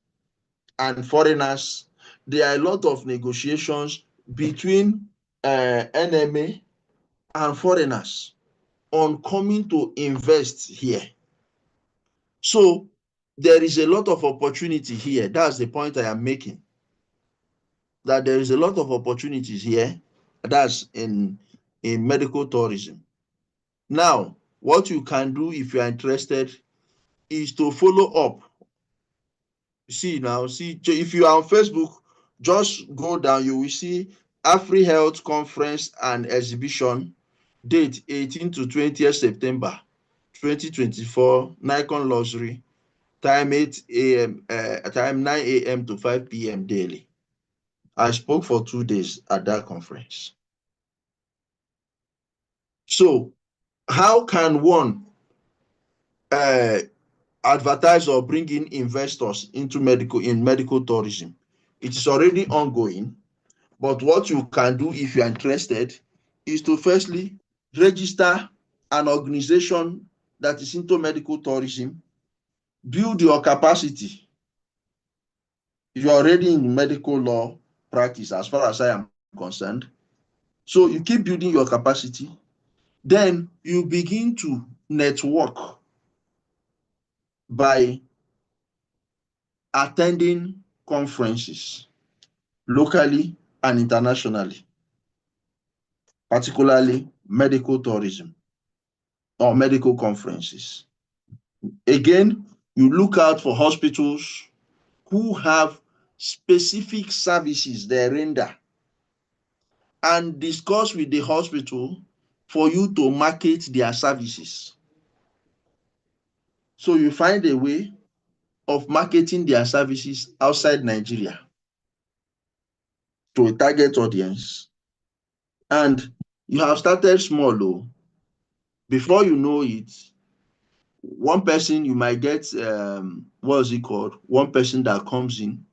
and foreigners. There are a lot of negotiations between NMA and foreigners on coming to invest here. So there is a lot of opportunity here. That's the point I am making. That there is a lot of opportunities here. That's in medical tourism. Now, what you can do if you are interested is to follow up. See now, see if you are on Facebook, just go down. You will see Afri Health Conference and Exhibition, date 18 to 20th September 2024, Nikon Luxury, time 8 a.m. Time 9 a.m. to 5 p.m. daily. I spoke for 2 days at that conference. So, how can one advertise or bring in investors into medical tourism? It is already ongoing, but what you can do if you are interested is to firstly register an organization that is into medical tourism, build your capacity. You are already in medical law practice as far as I am concerned. So you keep building your capacity, then you begin to network by attending conferences locally and internationally, particularly medical tourism or medical conferences. Again, you look out for hospitals who have specific services they render and discuss with the hospital for you to market their services. So you find a way of marketing their services outside Nigeria to a target audience. And you have started small, though. Before you know it, one person you might get, what is it called? One person that comes in,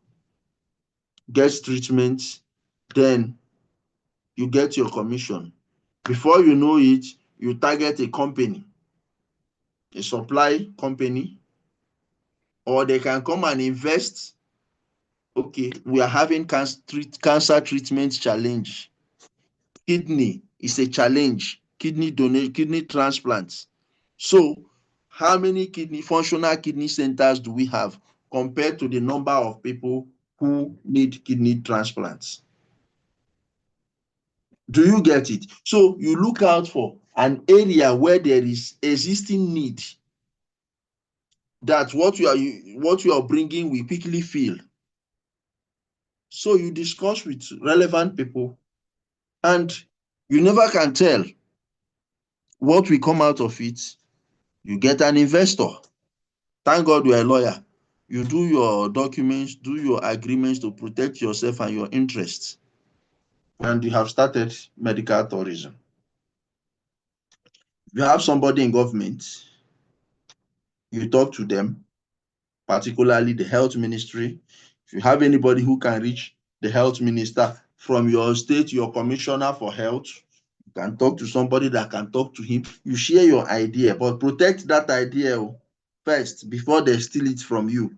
gets treatment, then you get your commission. Before you know it, you target a company, a supply company, or they can come and invest. Okay, we are having cancer treatment challenge. Kidney is a challenge. Kidney transplants. So, how many functional kidney centers do we have compared to the number of people who need kidney transplants? Do you get it? So you look out for an area where there is existing need that what you are bringing will quickly fill. So you discuss with relevant people, and you never can tell what will come out of it. You get an investor. Thank God you are a lawyer. You do your documents, do your agreements to protect yourself and your interests. And you have started medical tourism. If you have somebody in government, you talk to them, particularly the health ministry. If you have anybody who can reach the health minister from your state, your commissioner for health, you can talk to somebody that can talk to him. You share your idea, but protect that idea first before they steal it from you.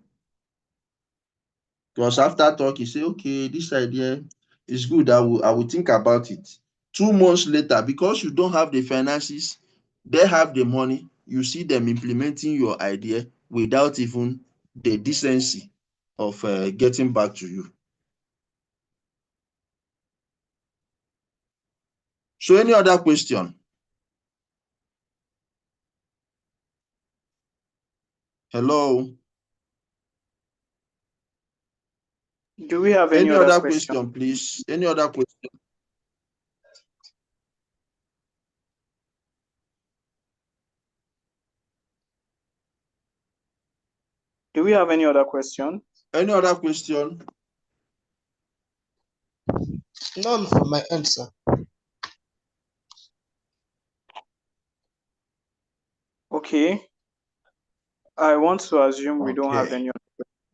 Because after talk, you say, okay, this idea is good. I will think about it. 2 months later, because you don't have the finances, they have the money, you see them implementing your idea without even the decency of getting back to you. So any other question? Hello? Do we have Any any other other question? question, please? Any other question? Do we have any other question? Any other question? None from my end, sir. Okay. I want to assume we don't have Okay. any.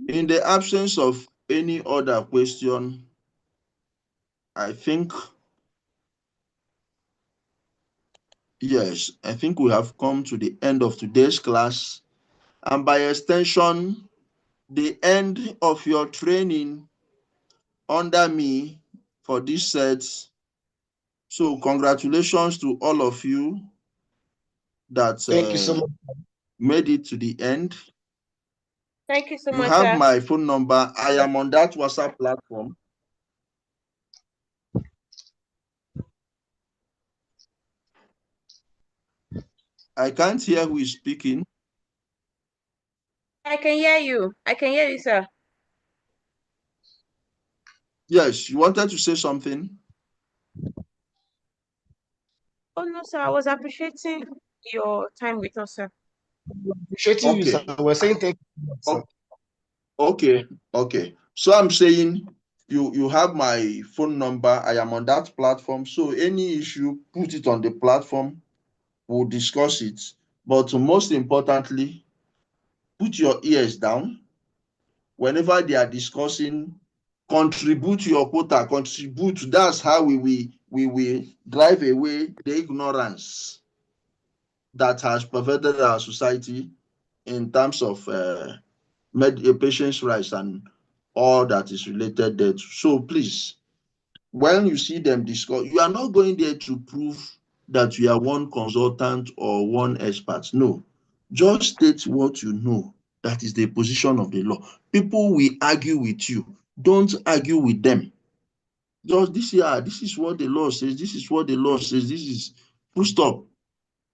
In the absence of any other question, I think, yes, I think we have come to the end of today's class, and by extension, the end of your training under me for this set. So congratulations to all of you that Thank you so much. made it to the end. Thank you so You much, have sir. my phone number. I am on that WhatsApp platform. I can't hear who is speaking. I can hear you. I can hear you, sir. Yes, you wanted to say something? Oh, no, sir. I was appreciating your time with us, sir. Appreciating you, sir. Okay. We're saying thank you, sir. Okay. Okay. So I'm saying you have my phone number. I am on that platform. So any issue, put it on the platform. We'll discuss it. But most importantly, put your ears down. Whenever they are discussing, contribute your quota, contribute. That's how we will drive away the ignorance that has pervaded our society in terms of patient's rights and all that is related there. So please, when you see them discuss, you are not going there to prove that you are one consultant or one expert. No, just state what you know. That is the position of the law. People will argue with you. Don't argue with them. Just this year, this is what the law says. This is what the law says. This is full stop.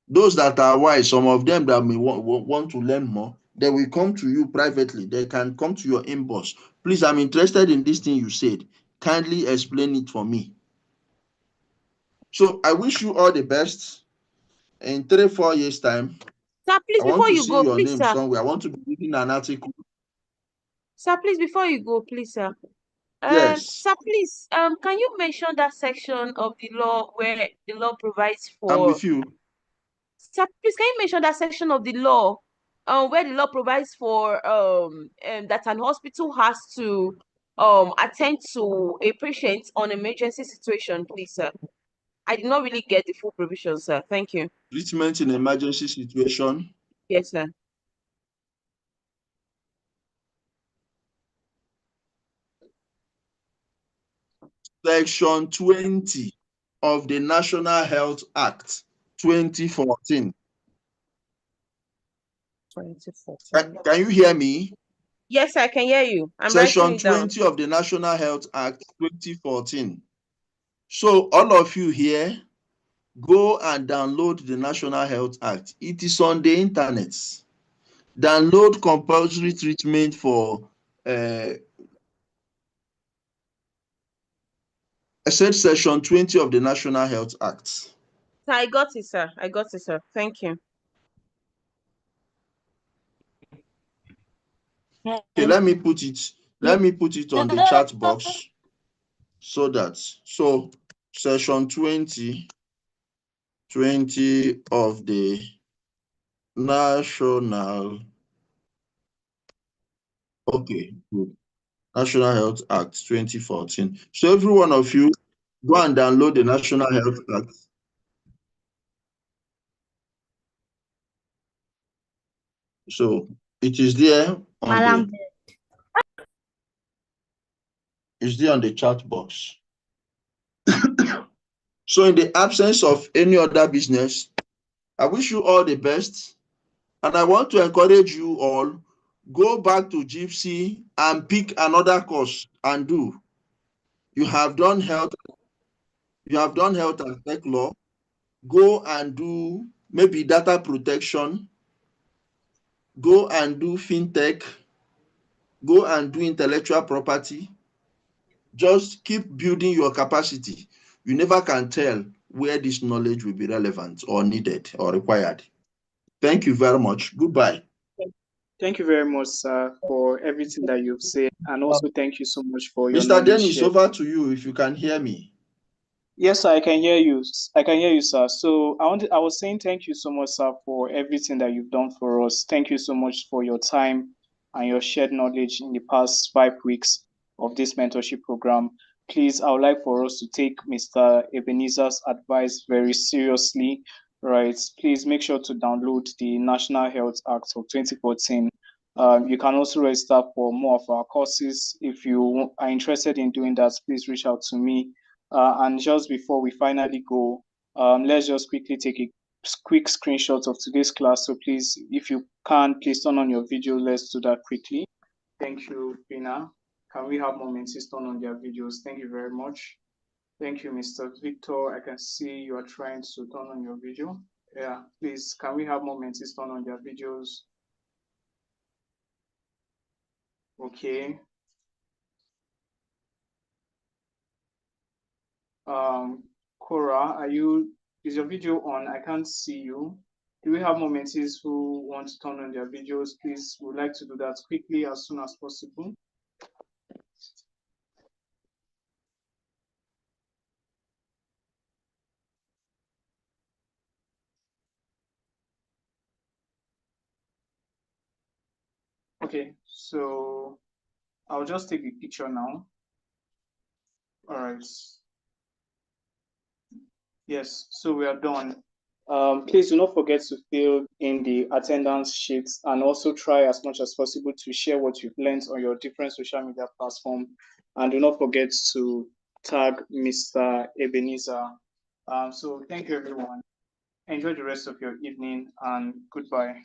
Those that are wise, some of them that may want to learn more, they will come to you privately. They can come to your inbox. Please, I'm interested in this thing you said. Kindly explain it for me. So I wish you all the best. In 3-4 years' time, Sir, please, I want before to you see go, your please, name sir. somewhere. I want to be reading an article. Sir, please, before you go, please, sir. Yes, Sir, please, can you mention that section of the law where the law provides I'm for... with you. Sir, please, can you mention that section of the law where the law provides for that an hospital has to attend to a patient on emergency situation, please, sir? I did not really get the full provision, sir. Thank you. Treatment in emergency situation. Yes, sir. Section 20 of the National Health Act 2014. 2014. Can you hear me? Yes, I can hear you. I'm writing Section it down. 20 of the National Health Act 2014. So all of you here, go and download the National Health Act. It is on the internet. Download compulsory treatment for I said section 20 of the National Health Act. Sir, I got it, sir. I got it, sir. Thank you. Okay, let me put it on the chat box so that section 20 of the National good. National Health Act 2014. So every one of you go and download the National Health Act. So it is there on the chat box. So in the absence of any other business, I wish you all the best. And I want to encourage you all, go back to JIIPCC and pick another course and do. You have done health and tech law. Go and do maybe data protection. Go and do fintech. Go and do intellectual property. Just keep building your capacity. You never can tell where this knowledge will be relevant or needed or required. Thank you very much. Goodbye. Thank you very much, sir, for everything that you've said, and also thank you so much for your Mr. knowledge Dennis, shared. over to you if you can hear me. Yes, sir, I can hear you. I can hear you, sir. So I was saying thank you so much, sir, for everything that you've done for us. Thank you so much for your time and your shared knowledge in the past 5 weeks of this mentorship program. Please, I would like for us to take Mr. Ebenezer's advice very seriously, right? Please make sure to download the National Health Act of 2014. You can also register for more of our courses. If you are interested in doing that, please reach out to me. And just before we finally go, let's just quickly take a quick screenshot of today's class. So please, if you can, please turn on your video. Let's do that quickly. Thank you, Pina. Can we have more mentees turn on their videos? Thank you very much. Thank you, Mr. Victor. I can see you are trying to turn on your video. Yeah, please, can we have more mentees turn on their videos? Okay. Cora, is your video on? I can't see you. Do we have more mentees who want to turn on their videos? Please, we'd like to do that quickly as soon as possible. Okay, so I'll just take a picture now. All right. Yes, so we are done. Please do not forget to fill in the attendance sheets and also try as much as possible to share what you've learned on your different social media platforms. And do not forget to tag Mr. Ebenezer. So thank you, everyone. Enjoy the rest of your evening and goodbye.